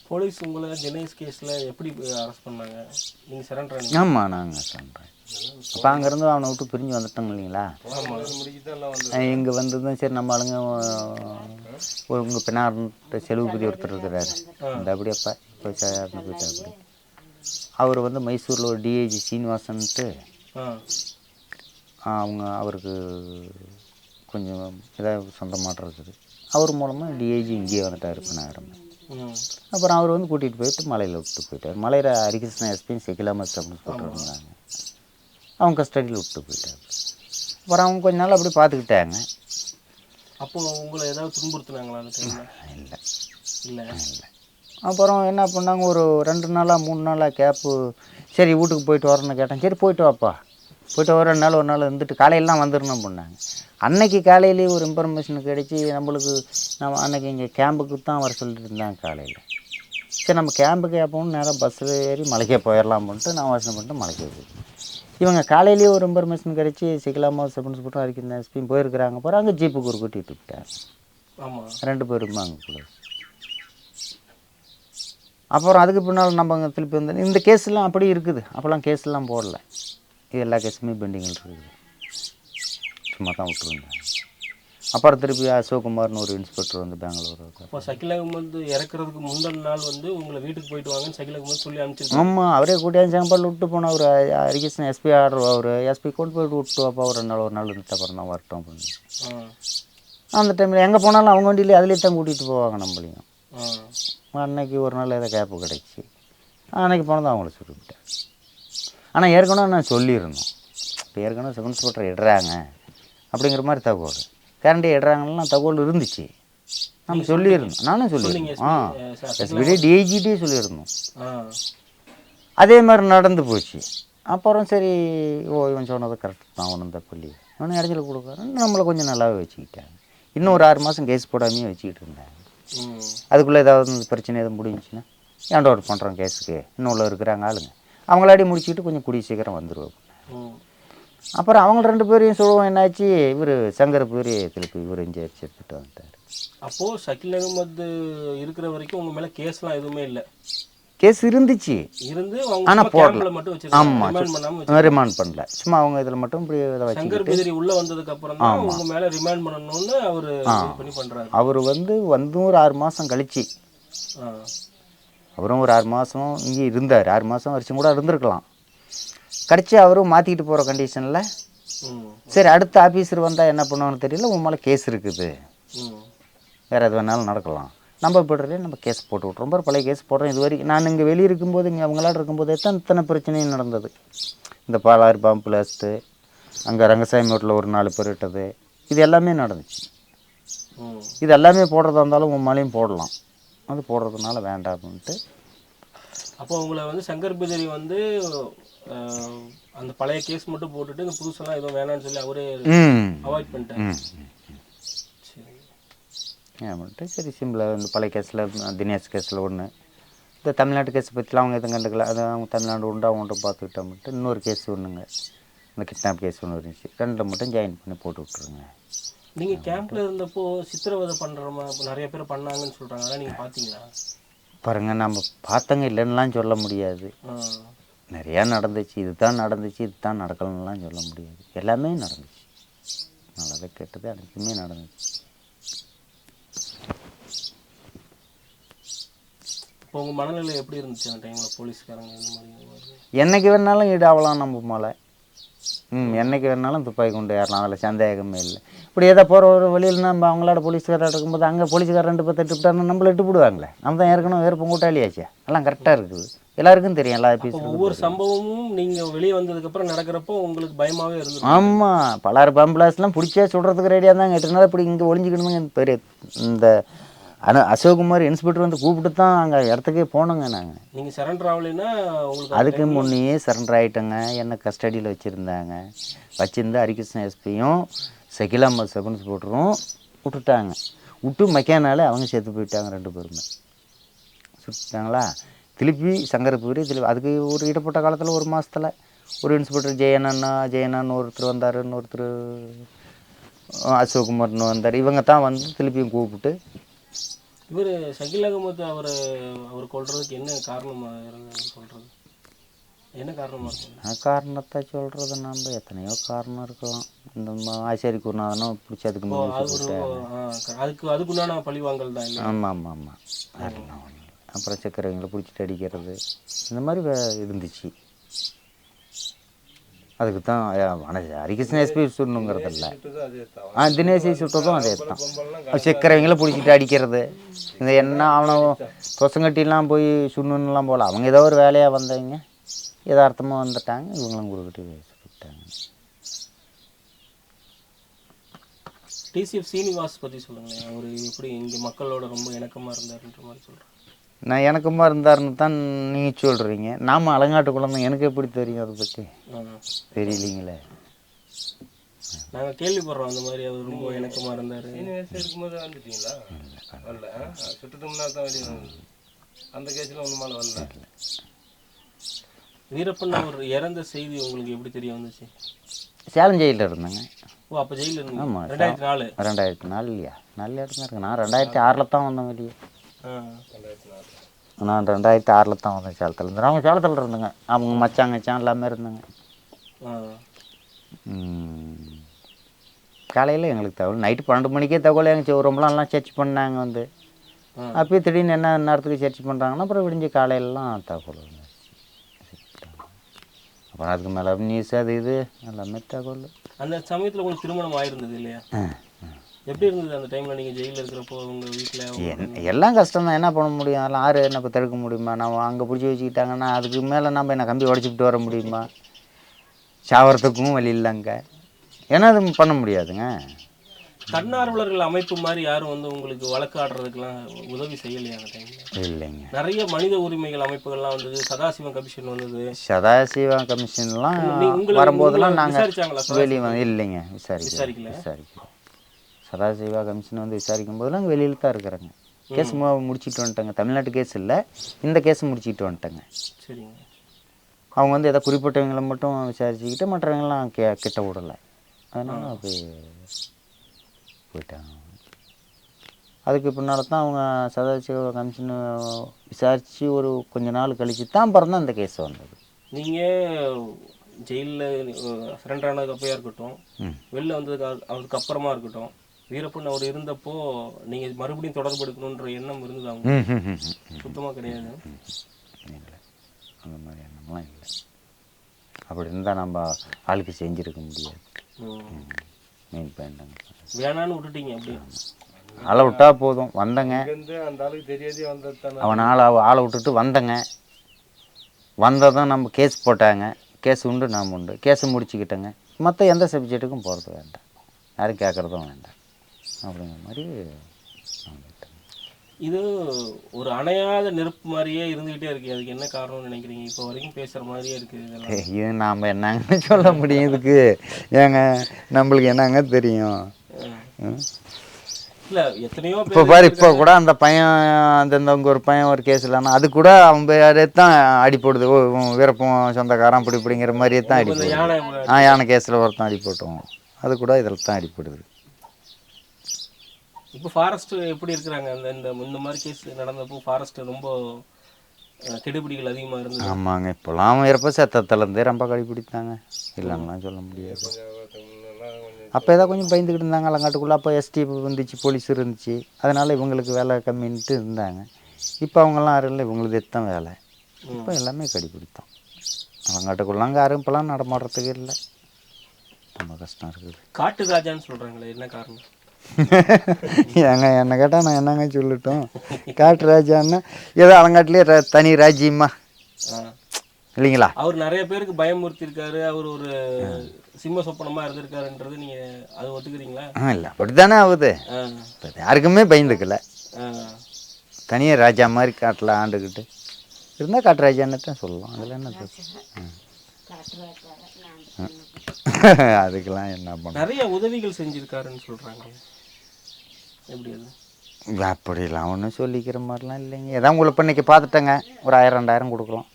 போலீஸ் உங்களை தினேஷ் கேஸில் எப்படி அரெஸ்ட் பண்ணாங்க? நீங்கள் சரண்டர்? ஆமாம், நாங்கள் சரண்டர். அப்போ அங்கேருந்து அவனை விட்டு பிரிஞ்சு வந்துட்டோங்க இல்லைங்களா. இங்கே வந்ததும் சரி நம்ம ஆளுங்க ஒரு உங்கள் பின்னார்ட்ட செலவுபதி ஒருத்தர் இருக்கிறாரு, இந்த அப்படியேப்பா இப்போ சார்னு போயிட்டா. அப்படி அவர் வந்து மைசூரில் ஒரு டிஐஜி சீனிவாசன்ட்டு அவருக்கு கொஞ்சம் ஏதாவது சொந்தமாட்டம் இருக்குது. அவர் மூலமாக டிஐஜி இங்கேயே வந்துட்டார் பின்னாரம். அப்புறம் அவர் வந்து கூட்டிகிட்டு போயிட்டு மலையில் விட்டு போயிட்டார். மலையில் ஹரிகிருஷ்ணா எஸ்பின்னு செக்கிலாமஸ் அப்படின்னு போட்டுருந்தாங்க, அவங்க கஸ்டடியில் விட்டு போயிட்டார். அப்புறம் அவங்க கொஞ்ச நாள் அப்படி பார்த்துக்கிட்டாங்க. அப்போ உங்களை ஏதாவது துன்புறுத்துனாங்களா? இல்லை இல்லை இல்லை. அப்புறம் என்ன பண்ணாங்க, ஒரு 2 நாளாக 3 நாளாக கேப்பு. சரி வீட்டுக்கு போயிட்டு வரேன்னு கேட்டேன். சரி போயிட்டு வாப்பா, போய்ட்டு ஒரு 2 நாள் ஒரு நாள் இருந்துட்டு காலையிலாம் வந்துடணும் பண்ணாங்க. அன்னைக்கு காலையிலேயே ஒரு இன்ஃபர்மேஷன் கிடச்சி நம்மளுக்கு. நம்ம அன்றைக்கி இங்கே கேம்புக்கு தான் வர சொல்லிட்டு இருந்தாங்க காலையில். சரி நம்ம கேம்புக்கு எப்போன்னு நேராக பஸ்ஸில் ஏறி மலைக்கே போயிடலாம் பண்ணிட்டு நான் யோசனை பண்ணிட்டு மலைக்கே போயிடுவேன். இவங்க காலையிலேயே ஒரு இன்ஃபர்மேஷன் கிடச்சி சிக்கலாமா செப்பன்ஸ் போட்டு வரைக்கும் எஸ்பியும் போயிருக்கிறாங்க. போகிற அங்கே ஜீப்புக்கு ஒரு கூட்டிகிட்டு விட்டாங்க. ஆமாம், 2 பேருமே அங்கே கூட. அப்புறம் அதுக்கு பின்னால் நம்ம அங்கே திருப்பி வந்து இந்த கேஸ்லாம் அப்படி இருக்குது. அப்போல்லாம் கேஸ்லாம் போடல, இது எல்லா கேஸுமே பெண்டிங்கில் இருக்குது, சும்மா தான் விட்டுருந்தாங்க. அப்புறம் திருப்பி அசோக்குமார்னு ஒரு இன்ஸ்பெக்டர் வந்து பெங்களூர். இப்போ சகில் அகமது இறக்குறதுக்கு முந்தின நாள் வந்து உங்களை வீட்டுக்கு போயிட்டு வாங்கன்னு சகில் அகமது சொல்லி அனுப்பிச்சிருக்காங்க. ஆமாம், அவரே கூட்டியாந்து செங்கப்பாடில் விட்டு போனால் அவர் ஹரிகிருஷ்ணன் எஸ்பி ஆர்டர், அவர் எஸ்பி கொண்டு போய்ட்டு விட்டு அப்போ ஒரு 2 நாள் ஒரு நாள் இருந்துட்டு அப்புறம் தான் வரட்டும் அப்படின்னு. அந்த டைமில் எங்கே போனாலும் அவங்க வண்டியிலே அதிலே தான் கூட்டிகிட்டு போவாங்க நம்மளையும். அன்னைக்கு ஒரு நாள் ஏதோ கேப்பு கிடச்சி அன்னைக்கு போனது அவங்கள சுட்டுவிட்டேன். ஆனால் ஏற்கனவே நான் சொல்லியிருந்தோம், இப்போ ஏற்கனவே சப் இன்ஸ்பெக்டர் இடுறாங்க அப்படிங்கிற மாதிரி தகவல், கரண்டி இடுறாங்கன்னா தகவல் இருந்துச்சு. நம்ம சொல்லியிருந்தோம், நானும் சொல்லியிருந்தோம். எஸ்பிடி டிஐஜிட்டே சொல்லியிருந்தோம். அதே மாதிரி நடந்து போச்சு. அப்புறம் சரி, இவன் சொன்னது கரெக்டு தான், ஒன்றும் தப்பு இல்லையே, இவனை இடைஞ்சல் கொடுக்குறான்னு நம்மளை கொஞ்சம் நல்லாவே வச்சுக்கிட்டாங்க. இன்னும் ஒரு 6 மாதம் கேஸ் போடாமையே வச்சுக்கிட்டு இருந்தாங்க. அதுக்குள்ளே ஏதாவது பிரச்சனை எதுவும் முடிஞ்சுச்சுன்னா ஏன்டா ஒரு பண்ணுறோம் கேஸுக்கு, இன்னும் உள்ள இருக்கிறாங்க ஆளுங்க, அவங்களாடி முடிச்சுக்கிட்டு கொஞ்சம் கூடிய சீக்கிரம் வந்துடுவோம். அப்புறம் அவங்க 2 பேரையும் சொல்லுவோம். என்னாச்சு, இவர் சங்கர் பேர் திருப்பி இவர் இங்கே எடுத்துகிட்டு வந்துட்டார். அப்போது ஷக்கீல் அகமது இருக்கிற வரைக்கும் உங்கள் மேலே கேஸ்லாம் எதுவுமே இல்லை? கேஸ் இருந்துச்சு, ஆனால் போடல. ஆமாம், ரிமாண்ட் பண்ணல, சும்மா அவங்க இதில் மட்டும் இப்படி இதை வச்சு உள்ளே வந்ததுக்கு அப்புறம் தான் உங்க மேலே ரிமாண்ட் பண்ணணும்னு அவர் பண்ணி பண்ணுறாரு. அவர் வந்து ஒரு 6 மாதம் கழிச்சு, அவரும் ஒரு 6 மாதம் இங்கே இருந்தார். 6 மாதம் வருஷம் கூட இருந்திருக்கலாம். கடிச்சு அவரும் மாற்றிக்கிட்டு போகிற கண்டிஷனில் சரி அடுத்த ஆஃபீஸர் வந்தால் என்ன பண்ணுவான்னு தெரியல, உன் மேலே கேஸ் இருக்குது, வேறு எது வேணாலும் நடக்கலாம், நம்ம போடுறதே நம்ம கேஸ் போட்டு விட்றோம். ரொம்ப பழைய கேஸ் போடுறோம். இது வரைக்கும் நான் இங்கே வெளியே இருக்கும்போது, இங்கே அவங்களாட இருக்கும்போது இத்தனை பிரச்சனையும் நடந்தது. இந்த பாலாறு பாம்பு பிளாஸ்ட்டு, அங்கே ரங்கசாமி வீட்டில் ஒரு 4 பேர் விட்டது, இது எல்லாமே நடந்துச்சு. இது எல்லாமே போடுறதா இருந்தாலும் உன் மேலேயும் போடலாம், அது போடுறதுனால வேண்டாம்னுட்டு. அப்போ உங்களை வந்து சங்கர் பிதரி வந்து அந்த பழைய கேஸ் மட்டும் போட்டுட்டு இந்த புதுசெல்லாம் எதுவும் வேணான்னு சொல்லி அவரே அவாய்ட் பண்ணிட்டாரு. ஏன்ட்டு சரி சிம்பிளாக இந்த பழைய கேஸில் தினேஷ் கேஸில் ஒன்று, இந்த தமிழ்நாட்டு கேஸை பற்றிலாம் அவங்க எதுவும் கண்டுக்கல, அது அவங்க தமிழ்நாடு உண்டு அவங்க மட்டும் பார்த்துக்கிட்டோம்ட்டு இன்னொரு கேஸ் ஒன்றுங்க, இந்த கிட்னாப் கேஸ் ஒன்று இருந்துச்சு, 2 மட்டும் ஜாயின் பண்ணி போட்டு விட்ருங்க. நீங்கள் கேம்பில் இருந்தப்போ சித்திரவதை பண்ணுற நிறைய பேர் பண்ணாங்கன்னு சொல்கிறாங்க, அதெல்லாம் நீங்கள் பார்த்தீங்களா? பாருங்க, நம்ம பார்த்தங்க இல்லைன்னுலாம் சொல்ல முடியாது, நிறையா நடந்துச்சு. இதுதான் நடந்துச்சு, இதுதான் நடக்கலன்னுலாம் சொல்ல முடியாது, எல்லாமே நடந்துச்சு, நல்லது கெட்டது அனைத்துமே நடந்துச்சு. இப்போ உங்கள் மனநிலை எப்படி இருந்துச்சு அந்த டைமில்? போலீஸ்காரங்க இந்த மாதிரி என்றைக்கு வேணாலும் ஈடாகலாம் நம்ம மேலே, என்றைக்கு வேணாலும் துப்பாக்கி கொண்டு ஏறலாம், அதில் சந்தேகமே இல்லை. இப்படி ஏதோ போகிற ஒரு வழியில் நம்ம அவங்களோட போலீஸ்காரர் இருக்கும்போது அங்கே போலீஸ்காரர் 2 பேர் தட்டுவிட்டாருன்னா நம்மளை இட்டு போடுவாங்களே, நம்ம தான் ஏற்கனவே வேறு பொங்கூட்டாளியாச்சே, எல்லாம் கரெக்டாக இருக்குது, எல்லாருக்கும் தெரியும், எல்லா ஆஃபீஸரும். ஒவ்வொரு சம்பவமும் நீங்கள் வெளியே வந்ததுக்கப்புறம் நடக்கிறப்போ உங்களுக்கு பயமாகவே இருந்தது? ஆமாம், பலாறு பாம்பிளாஸ்லாம் பிடிச்சே சுடுறதுக்கு ரெடியாக இருந்தாங்க. 8 நாள் இப்படி இங்கே ஒளிஞ்சிக்கணுங்க. பெரிய இந்த அசோக்குமார் இன்ஸ்பெக்டர் வந்து கூப்பிட்டு தான் அங்கே இடத்துக்கே போனோங்க நாங்கள். நீங்கள் சரண்டர் ஆகலைன்னா உங்களுக்கு? அதுக்கு முன்னையே சரண்டர் ஆகிட்டோங்க. என்னை கஸ்டடியில் வச்சுருந்தாங்க, வச்சுருந்து ஹரிகிருஷ்ணன் எஸ்பியும் ஷக்கீல் அகமது சப் இன்ஸ்பெக்டரும் விட்டுட்டாங்க. விட்டு மெக்கானாலே அவங்க செத்து போயிட்டாங்க, 2 பேருமே சுட்டுட்டாங்களா. திருப்பி சங்கர் பேர் திருப்பி அதுக்கு ஒரு இடப்பட்ட காலத்தில் 1 மாதத்தில் ஒரு இன்ஸ்பெக்டர் ஜெயனான்னு ஒருத்தர் வந்தார், இன்னொருத்தர் அசோக்குமார்னு வந்தார். இவங்க தான் வந்து திருப்பியும் கூப்பிட்டு இவர் ஷக்கீல் அகமது அவர் கொள்றதுக்கு என்ன காரணமாக இருந்தது சொல்கிறது? என்ன காரணமாக இருக்கும்? காரணத்தை சொல்கிறது நம்ம எத்தனையோ காரணம் இருக்கலாம். இந்த ஆசாரி குருநாதனும் பிடிச்சி அதுக்குண்டான பழிவாங்கல் தான். ஆமாம் ஆமாம் ஆமாம், அதெல்லாம் ஒன்று. அப்புறம் சக்கரவங்களை பிடிச்சிட்டு அடிக்கிறது, இந்த மாதிரி இருந்துச்சு. அதுக்கு தான் ஹரிகிருஷ்ணன் எஸ்பி சுடணுங்கிறது இல்லை, தினேஷை சுட்டதும் அதே தான். சக்கரவங்களை பிடிச்சிட்டு அடிக்கிறது, இந்த என்ன அவனை தொசங்கட்டிலாம் போய் சுடணுன்னுலாம் போகல, அவங்க ஏதோ ஒரு வேலையாக வந்தவங்க யதார்த்தமாக வந்துட்டாங்க, இவங்களும் கொடுக்கிட்டு சுட்டாங்க. டிசிஎஃப் சீனிவாஸ் பற்றி சொல்லுங்களேன், அவர் எப்படி இங்கே மக்களோட ரொம்ப இணக்கமாக இருந்தாருன்ற மாதிரி சொல்கிறேன். நான் இணக்கமாக இருந்தாருன்னு தான் நீங்கள் சொல்கிறீங்க, நாம் அலங்காட்டு குழந்தை, எனக்கு எப்படி தெரியும் அதை பற்றி? தெரியலீங்களே, நாங்கள் கேள்விப்படுறோம் அந்த மாதிரி அவர் ரொம்ப இணக்கமாக இருந்தார். இருக்கும்போது வந்துட்டீங்களா? வரல, சுட்டுட்டு முன்னால் தான் வெளியே அந்த கேஸில் ஒன்று மேலே வரல. வீரப்பன் அவர் இறந்த செய்தி உங்களுக்கு எப்படி தெரிய வந்துச்சு? சேலம் ஜெயிலில் இருந்தாங்க. ஓ, அப்போ ஜெயிலில் இருந்தீங்க? ஆமாம், 2004. 2004 இல்லையா? நல்ல இடத்துல இருக்கு. நான் 2006 தான் வந்தேன் வெளியே. நான் 2006 தான் வந்தேன் சேலத்தில் இருந்து. அவங்க சேலத்தில் இருந்தேங்க, அவங்க மச்சாங்கச்சான் எல்லாமே இருந்தாங்க. காலையில் எங்களுக்கு தகவல் நைட்டு 12 மணிக்கே தகவல் எங்கள் ரொம்பலாம் சர்ச் பண்ணாங்க வந்து. அப்போயே திடீர்னு என்ன நேரத்துக்கு சர்ச் பண்ணுறாங்கன்னா அப்புறம் விடிஞ்சு காலையிலலாம் தகவல் வந்து. அப்புறம் அதுக்கு மேலே நியூஸ் அது இது எல்லாமே தகவல். அந்த சமயத்தில் உங்களுக்கு திருமணம் ஆயிருந்தது இல்லையா? எப்படி இருந்தது அந்த டைமில் நீங்கள் ஜெயிலில் இருக்கிறப்போ உங்கள் வீட்டில்? எல்லாம் கஷ்டம் தான், என்ன பண்ண முடியும்? அதெல்லாம் ஆறு என்ன இப்போ தடுக்க முடியுமா? நம்ம அங்கே பிடிச்சி வச்சுக்கிட்டாங்கன்னா அதுக்கு மேலே நம்ம என்ன கம்பி உடச்சிக்கிட்டு வர முடியுமா? சாவறதுக்கும் வழி இல்லைங்க, ஏன்னா அது பண்ண முடியாதுங்க. தன்னார்வலர்கள் அமைப்பு மாதிரி யாரும் வந்து உங்களுக்கு வழக்காடுறதுக்கெல்லாம் உதவி செய்யலையா அந்த டைமில்? இல்லைங்க. நிறைய மனித உரிமைகள் அமைப்புகள்லாம் வந்தது, சதாசிவம் கமிஷன் வந்தது. சதாசிவம் கமிஷன்லாம் உங்களை வரும்போதெல்லாம் நாங்கள் விசாரிச்சாங்களா? வெளியே இல்லைங்க, விசாரிக்கல. சதாசிவா கமிஷன் வந்து விசாரிக்கும் போதெல்லாம் அங்கே வெளியில் தான் இருக்கிறாங்க. கேஸ் முடிச்சுட்டு வந்துட்டாங்க. தமிழ்நாட்டு கேஸ் இல்லை, இந்த கேஸ் முடிச்சுட்டு வந்துட்டாங்க. சரிங்க. அவங்க வந்து எதாவது குறிப்பிட்டவங்களை மட்டும் விசாரிச்சுக்கிட்டு மற்றவங்களாம் கிட்ட விடலை. அதனால் அப்படி போயிட்டாங்க. அதுக்கு பின்னால் தான் அவங்க சதாசிவ கமிஷன் விசாரித்து ஒரு கொஞ்ச நாள் கழித்து தான் அப்புறம் தான் இந்த கேஸ் வந்தது. நீங்கள் ஜெயிலில் சரண்டர் ஆனதுக்கு அப்பையா இருக்கட்டும், வெளில வந்ததுக்கு அதுக்கப்புறமா இருக்கட்டும், வீரப்பன் அவர் இருந்தப்போ நீங்கள் மறுபடியும் தொடர்பு எடுக்கணுன்ற எண்ணம் இருந்தது அவங்க? சுத்தமாக கிடையாது. இல்லை, அந்த மாதிரி எண்ணம்லாம் இல்லை. அப்படி இருந்தால் நம்ம ஆளுக்கு செஞ்சுருக்க முடியாது. மெயின் பாயிண்ட் வேணான்னு விட்டுட்டீங்க. அப்படியே ஆளை விட்டா போதும். வந்தங்க, அந்த ஆளுக்கு தெரியாதே வந்தது. அவன் ஆளை விட்டுட்டு வந்தங்க. வந்ததும் நம்ம கேஸ் போட்டாங்க. கேஸ் உண்டு, நாம் உண்டு. கேஸை முடிச்சுக்கிட்டேங்க. மற்ற எந்த சப்ஜெக்ட்டுக்கும் போகிறது வேண்டாம், யாரும் கேட்குறதும் வேண்டாம் அப்படிங்கிற மாதிரி. இது ஒரு அணையாத நெருப்பு மாதிரியே இருந்துகிட்டே இருக்கு. அதுக்கு என்ன காரணம்னு நினைக்கிறீங்க? இப்போ வரைக்கும் பேசுகிற மாதிரியே இருக்குது. இது நாம் என்னங்கன்னு சொல்ல முடியும் இதுக்கு? ஏங்க நம்மளுக்கு என்னங்க தெரியும்? இல்லை, எத்தனையோ இப்போ பாரு, இப்போ கூட அந்த பையன் அந்த ஒரு பையன் ஒரு கேஸ் இல்லைன்னா அது கூட அவன் பேரே தான் அடிப்படுது. வீரப்பம் சொந்தக்காரன் அப்படி இப்படிங்கிற மாதிரியே தான் அடிப்படுது. யானை கேஸில் ஒருத்தன் அடிப்பட்டோம், அது கூட இதில் தான் அடிப்படுது. இப்போ ஃபாரஸ்ட் எப்படி இருக்கிறாங்க? இந்த மாதிரி கேஸ் நடந்தப்போ ஃபாரஸ்ட் ரொம்ப கெடுபிடிகள் அதிகமாக இருந்தது. ஆமாங்க, இப்போலாம் வீரப்ப சத்தத்துலேருந்தே ரொம்ப கடைப்பிடித்தாங்க, இல்லைன்னா சொல்ல முடியாது. அப்போ ஏதாவது கொஞ்சம் பயந்துக்கிட்டு இருந்தாங்க அலங்காட்டுக்குள்ளே. அப்போ எஸ்டி வந்துச்சு, போலீஸ் இருந்துச்சு, அதனால் இவங்களுக்கு வேலை கம்மின்ட்டு இருந்தாங்க. இப்போ அவங்கெல்லாம் யாரும் இல்லை, இவங்களுக்கு எத்தான் வேலை. இப்போ எல்லாமே கடைப்பிடித்தோம். அலங்காட்டுக்குள்ளே அங்கே யாரும் இப்போலாம் நடமாடுறதுக்கு இல்லை, ரொம்ப கஷ்டம் இருக்குது. காட்டு ராஜான்னு சொல்கிறாங்களே, என்ன காரணம்? ஏங்க என்ன கேட்டால் நான் என்னங்க சொல்லட்டும்? காட்டு ராஜான்னா ஏதோ அலங்காட்டிலே தனி ராஜ்யமா இல்லைங்களா? அவர் நிறைய பேருக்கு பயமுறுத்திருக்காரு, அவர் ஒரு சிம்ம சொப்பனமாக இருந்திருக்காருன்றது நீங்கள் அதை ஒத்துக்கிறீங்களா? இல்லை, அப்படி தானே ஆகுது. யாருக்குமே பயந்துக்கல, தனியாக ராஜா மாதிரி காட்டில் ஆண்டுக்கிட்டு இருந்தால் காட்டு ராஜான்னு தான் சொல்லலாம். அதில் என்ன அதுக்கெல்லாம் என்ன பண்ண? நிறைய உதவிகள் செஞ்சுருக்காருன்னு சொல்கிறாங்க, எப்படி அது? அப்படிலாம் ஒன்றும் சொல்லிக்கிற மாதிரிலாம் இல்லைங்க. ஏதாவது உங்களை இப்போ இன்றைக்கி பார்த்துட்டேங்க, ஒரு 1000-2000 கொடுக்கலாம்,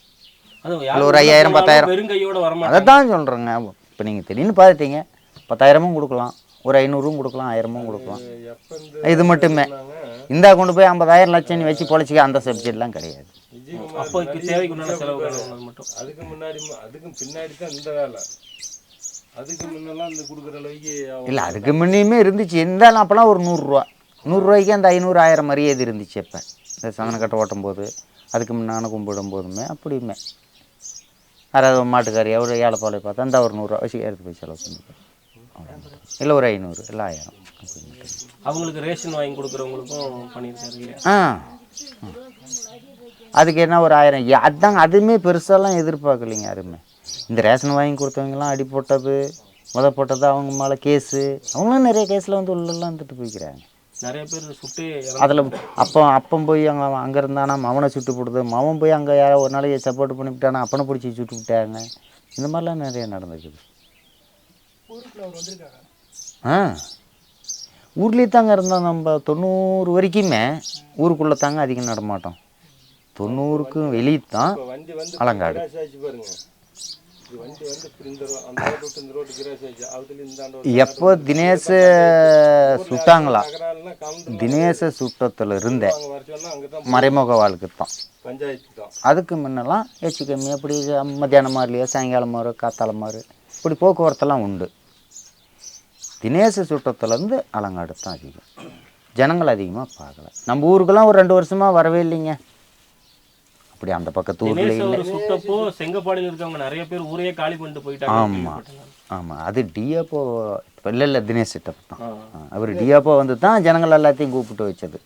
இல்லை ஒரு 5000 10,000 வெறுங்கையோட வரமா. அதை தான் சொல்கிறேங்க. இப்போ நீங்கள் திடீர்னு பார்த்துட்டீங்க, 10,000 கொடுக்கலாம், ஒரு 500 கொடுக்கலாம், 1000 கொடுக்கலாம். இது மட்டுமே இந்தா கொண்டு போய் 50,000 லட்சம் வச்சு பொழைச்சிக்க அந்த சப்ஜெக்ட்லாம் கிடையாது. அப்போ தேவைக்கு உண்டான செலவுகள் மட்டும். அதுக்கு முன்னாடி அதுக்கும் பின்னாடி தான் இந்த வேலை. அதுக்கு முன்னெல்லாம் இந்த கொடுக்குற அளவுக்கு இல்லை, அதுக்கு முன்னையுமே இருந்துச்சு. இருந்தாலும் அப்போலாம் ஒரு 100 ரூபாய்க்கு அந்த 500-1000 மரியாதை இருந்துச்சு. இப்போ இந்த சந்தனக்கட்டை ஓட்டும் போது, அதுக்கு முன்னான கும்பிடும் போதுமே அப்படியுமே யாராவது மாட்டுக்காரியா ஒரு ஏழைப்பாளைய பார்த்தா அந்த ஒரு 100 ரூபா வச்சு எடுத்து போய் செலவு பண்ணிப்பேன். இல்லை ஒரு 500 இல்லை 1000. அவங்களுக்கு ரேஷன் வாங்கி கொடுக்குறவங்களுக்கும் பண்ணியிருக்காரு இல்லையா? அதுக்கு என்ன ஒரு 1000 அதாங்க. அதுவுமே பெருசாலாம் எதிர்பார்க்கலைங்க யாருமே. இந்த ரேஷன் வாங்கி கொடுத்தவங்கலாம் அடி போட்டது, போட்டது, அவங்க மேலே கேஸு, அவங்களும் நிறைய கேஸில் வந்து உள்ளெல்லாம் வந்துட்டு போய்க்கிறாங்க. நிறைய பேர் சுட்டு அதில் அப்பம் போய் அங்கே இருந்தானா மவனை சுட்டு போடுது, மவன் போய் அங்கே யாரோ ஒரு நாளைக்கு சப்போர்ட் பண்ணிவிட்டானா அப்பனை பிடிச்சி சுட்டு விட்டாங்க. இந்த மாதிரிலாம் நிறைய நடந்துக்குது. ஊர்லேயே தாங்க இருந்தோம் நம்ம. 90 வரைக்குமே ஊருக்குள்ளே தாங்க அதிகம் நடமாட்டோம். 90க்கும் வெளியே தான் அலங்காடு. எப்போ தினேஷை சுட்டாங்களா, தினேஷை சுட்டத்தில் இருந்த மறைமுக வாழ்க்கை தான். அதுக்கு முன்னெல்லாம் ஏச்சு கம்மி அப்படி மத்தியானம் மாதிரிலையோ சாயங்காலம் மாதிரி காத்தாலம் மாதிரி இப்படி போக்குவரத்தெல்லாம் உண்டு. தினேஷ சுட்டத்துலேருந்து அலங்காடு தான் அதிகம். ஜனங்கள் அதிகமாக பார்க்கல. நம்ம ஊருக்கெல்லாம் ஒரு 2 வருஷமாக வரவே இல்லைங்க. அப்படி அந்த பக்கத்து ஊரில் இல்லை. சுட்டப்போ செங்கப்பாடியில் இருக்கவங்க நிறைய பேர் ஊரையே காலி பண்ணிட்டு போயிட்டாங்க. ஆமாம் ஆமாம், அது டிஏப்போ சித்தப்பா இல்லை தினேஷ் சித்தப்பா தான். அவர் டிஆப்போ வந்து தான் ஜனங்கள் எல்லாத்தையும் கூப்பிட்டு வச்சது.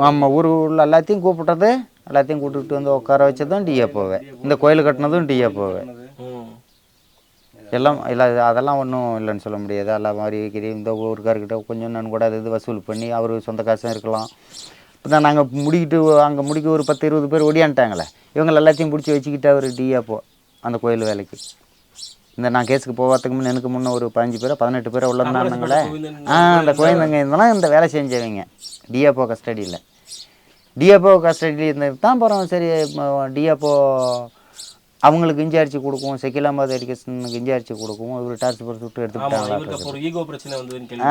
ஆமாம், ஊரில் எல்லாத்தையும் கூப்பிட்டது, எல்லாத்தையும் கூப்பிட்டு வந்து உட்கார வச்சதும் டிஆப்போவே, இந்த கோயில் கட்டினதும் டிஆப்போவே. எல்லாம் இல்லை, அதெல்லாம் ஒன்றும் இல்லைன்னு சொல்ல முடியாது. எல்லாம் மாதிரி இந்த ஊருக்கார்கிட்ட கொஞ்சம் நான் கூட அது வசூல் பண்ணி அவர் சொந்த காசும் இருக்கலாம். இப்போ தான் நாங்கள் முடிக்கிட்டு அங்கே முடிக்க ஒரு 10-20 பேர் ஓடியான்ட்டாங்களே, இவங்க எல்லாத்தையும் பிடிச்சி வச்சுக்கிட்டு அவர் டிஆப்போ அந்த கோயில் வேலைக்கு. இந்த நான் கேஸுக்கு போகிறதுக்கு முன்னே எனக்கு முன்னே ஒரு 15 பேரோ 18 பேரோ உள்ளதானாங்களே. அந்த கோயந்தங்க இருந்தாலும் இந்த வேலை செஞ்சவங்க டிஆப்போ கஸ்டடியில். டிஆப்போ கஸ்டடியில் இருந்தது தான் போகிறோம். சரி, டிஆப்போ அவங்களுக்கு இன்சார்ஜ் கொடுக்கும், செக்கிலாபாத் எஜுகேஷனுக்கு இன்சார்ஜ் கொடுக்கும், இவர் டார்ச் போட்டு விட்டு எடுத்துக்கிட்டாங்களா.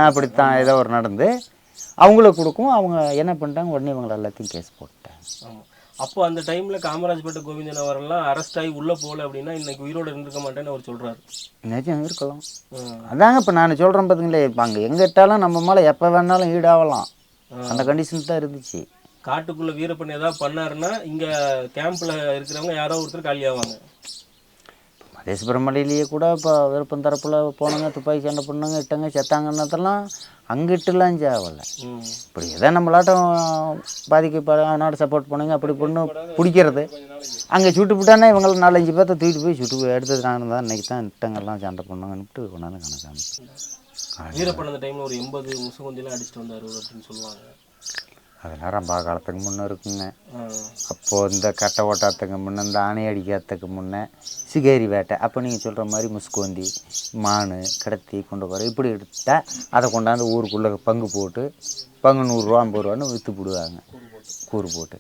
அப்படித்தான் ஏதோ ஒரு நடந்து அவங்களுக்கு கொடுக்கும். அவங்க என்ன பண்ணிட்டாங்க, உடனே இவங்களை எல்லாத்தையும் கேஸ் போட்டாங்க. அப்போ அந்த டைம்ல காமராஜ்பேட்டை கோவிந்தன் அவரெல்லாம் அரெஸ்ட் ஆகி உள்ள போகல அப்படின்னா இன்னைக்கு உயிரோடு இருந்திருக்க மாட்டேன்னு அவர் சொல்றாரு. நிஜம் இருக்கலாம். அதாங்க இப்போ நான் சொல்கிறேன் பார்த்தீங்களே, இப்போ அங்கே எங்கிட்டாலும் நம்ம மேலே எப்போ வேணாலும் ஈடாகலாம், அந்த கண்டிஷன் தான் இருந்துச்சு. காட்டுக்குள்ள வீரப்பன் ஏதாவது பண்ணாருன்னா இங்க கேம்ப்ல இருக்கிறவங்க யாரோ ஒருத்தர் காலி ஆவாங்க. மதேஸ்வரமலையிலேயே கூட இப்போ விருப்பம் தரப்பில் போனாங்க, துப்பாக்கி சண்டை பண்ணாங்க, இட்டாங்க, செத்தாங்கன்னதெல்லாம் அங்கிட்டுலாம் சாவலை. இப்படி எதை நம்மளாட்டம் நாடு சப்போர்ட் பண்ணுங்க அப்படி பொண்ணு பிடிக்கிறது, அங்கே சுட்டு விட்டானே இவங்களை 4-5 பேர்த்த தூக்கிட்டு போய் சுட்டு எடுத்தது நான் தான். இன்றைக்கி தான் இட்டங்கெல்லாம் சண்டை பண்ணாங்கன்னுட்டு கொண்டாந்து கணக்கான வீரப்பன் அந்த டைமில் ஒரு 80 முசுகுந்திலாம் அடிச்சுட்டு வந்தார் அப்படின்னு சொல்லுவாங்க. அதெல்லாம் ரொம்ப காலத்துக்கு முன்னே இருக்குங்க. அப்போது இந்த கட்டை ஓட்டாத்துக்கு முன்னே, இந்த ஆணை அடிக்காததுக்கு முன்னே சிகேரி வேட்டை, அப்போ நீங்கள் சொல்கிற மாதிரி முஸ்கோந்தி மான் கடத்தி கொண்டு போகிற இப்படி எடுத்தால் அதை கொண்டாந்து ஊருக்குள்ளே பங்கு போட்டு பங்கு 100 ரூபா 50 ரூபான்னு விற்று போடுவாங்க கூறு போட்டு.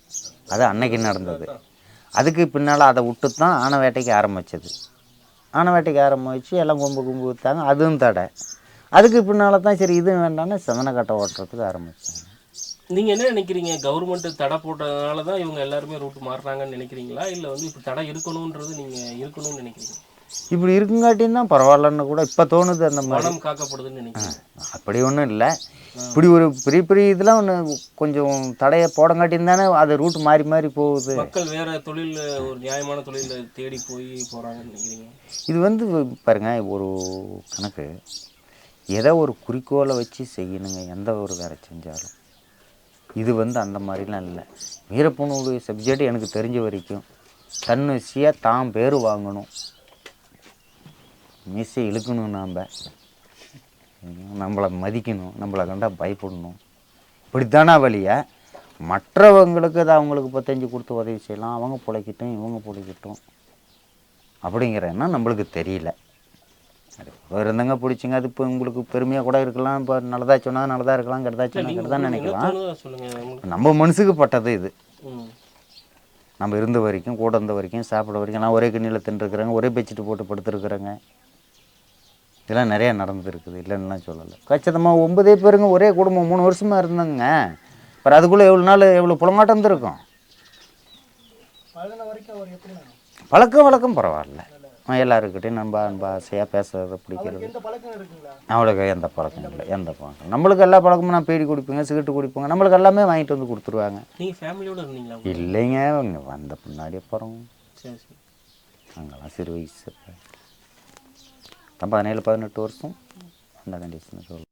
அது அன்னைக்கு நடந்தது. அதுக்கு பின்னால் அதை விட்டு தான் ஆனை வேட்டைக்கு ஆரம்பித்தது. ஆனை வேட்டைக்கு ஆரம்பித்து எல்லாம் கொம்பு விற்றாங்க, அதுவும் தடை. அதுக்கு பின்னால் தான் சரி இதுவும் வேண்டாம்னு சந்தன கட்டை ஓட்டுறதுக்கு ஆரம்பித்தாங்க. நீங்கள் என்ன நினைக்கிறீங்க, கவர்மெண்ட் தடை போட்டதுனால தான் இவங்க எல்லாருமே ரூட் மாறுறாங்கன்னு நினைக்கிறீங்களா, இல்லை வந்து இப்போ தடை இருக்கணுன்றது நீங்கள் இருக்கணும்னு நினைக்கிறீங்க? இப்படி இருக்குங்காட்டின்னு தான் பரவாயில்லன்னு கூட இப்போ தோணுது. அந்த மனம் காக்கப்படுதுன்னு நினைக்கிறேன். அப்படி ஒன்றும் இல்லை, இப்படி ஒரு பெரிய இதெல்லாம் ஒன்று கொஞ்சம் தடையை போடங்காட்டின்னு தானே அது ரூட் மாறி மாறி போகுது. மக்கள் வேறு தொழில், ஒரு நியாயமான தொழிலில் தேடி போகிறாங்கன்னு நினைக்கிறீங்க? இது வந்து பாருங்க, ஒரு கணக்கு ஏதோ ஒரு குறிக்கோளை வச்சு செய்யணுங்க எந்த ஒரு வேலை செஞ்சாலும். இது வந்து அந்த மாதிரிலாம் இல்லை. வீரப்பனுடைய சப்ஜெக்ட் எனக்கு தெரிஞ்ச வரைக்கும் தன்னுசியாக தான் பேர் வாங்கணும், மீசை இழுக்கணும், நம்மளை மதிக்கணும், நம்மளை கண்டா பயப்படணும், இப்படித்தானே வழியை மற்றவங்களுக்கு அதை அவங்களுக்கு 15 கொடுத்து உதவி செய்யலாம், அவங்க பிழைக்கட்டும் இவங்க பிழைக்கட்டும் அப்படிங்கிற எண்ணம் நம்மளுக்கு தெரியல. அது இருந்தங்க பிடிச்சிங்க, அது இப்போ உங்களுக்கு பெருமையாக கூட இருக்கலாம். இப்போ நல்லதா சொன்னால் நல்லதாக இருக்கலாம், கெட்டதா சொன்னால் கெட்டதான் நினைக்கலாம். நம்ம மனசுக்கு பட்டது இது. நம்ம இருந்த வரைக்கும் கூட இருந்த வரைக்கும் சாப்பிட வரைக்கும் நான் ஒரே கிண்ணியில் தின்றுருக்குறேங்க, ஒரே பெட்ஷீட்டு போட்டு படுத்துருக்குறேங்க. இதெல்லாம் நிறையா நடந்துருக்குது, இல்லைன்னுலாம் சொல்லலை. கச்சிதமாக 9 பேருங்க ஒரே குடும்பம் 3 வருஷமாக இருந்தாங்க. அப்புறம் அதுக்குள்ளே எவ்வளோ நாள் எவ்வளோ புலமாட்டம் இருந்திருக்கும். பழக்கம் பரவாயில்ல, எல்லாருக்கிட்டையும் நம்ம ஆசையாக பேசுறது பிடிக்கிறது. அவளுக்கு எந்த பழக்கம் இல்லை, எந்த பழக்கம். நம்மளுக்கு எல்லா பழக்கமும் நான் பீடி குடிப்பேங்க, சிகரெட்டு குடிப்பேங்க, நம்மளுக்கு எல்லாமே வாங்கிட்டு வந்து கொடுத்துருவாங்க. நீங்கள் ஃபேமிலியோடு இருந்தீங்களா? இல்லைங்க, அவங்க வந்த பின்னாடி அப்புறம் அங்கெல்லாம் சிறு வயசு 17-18 வருஷம் அந்த கண்டிஷன் சொல்லுங்கள்.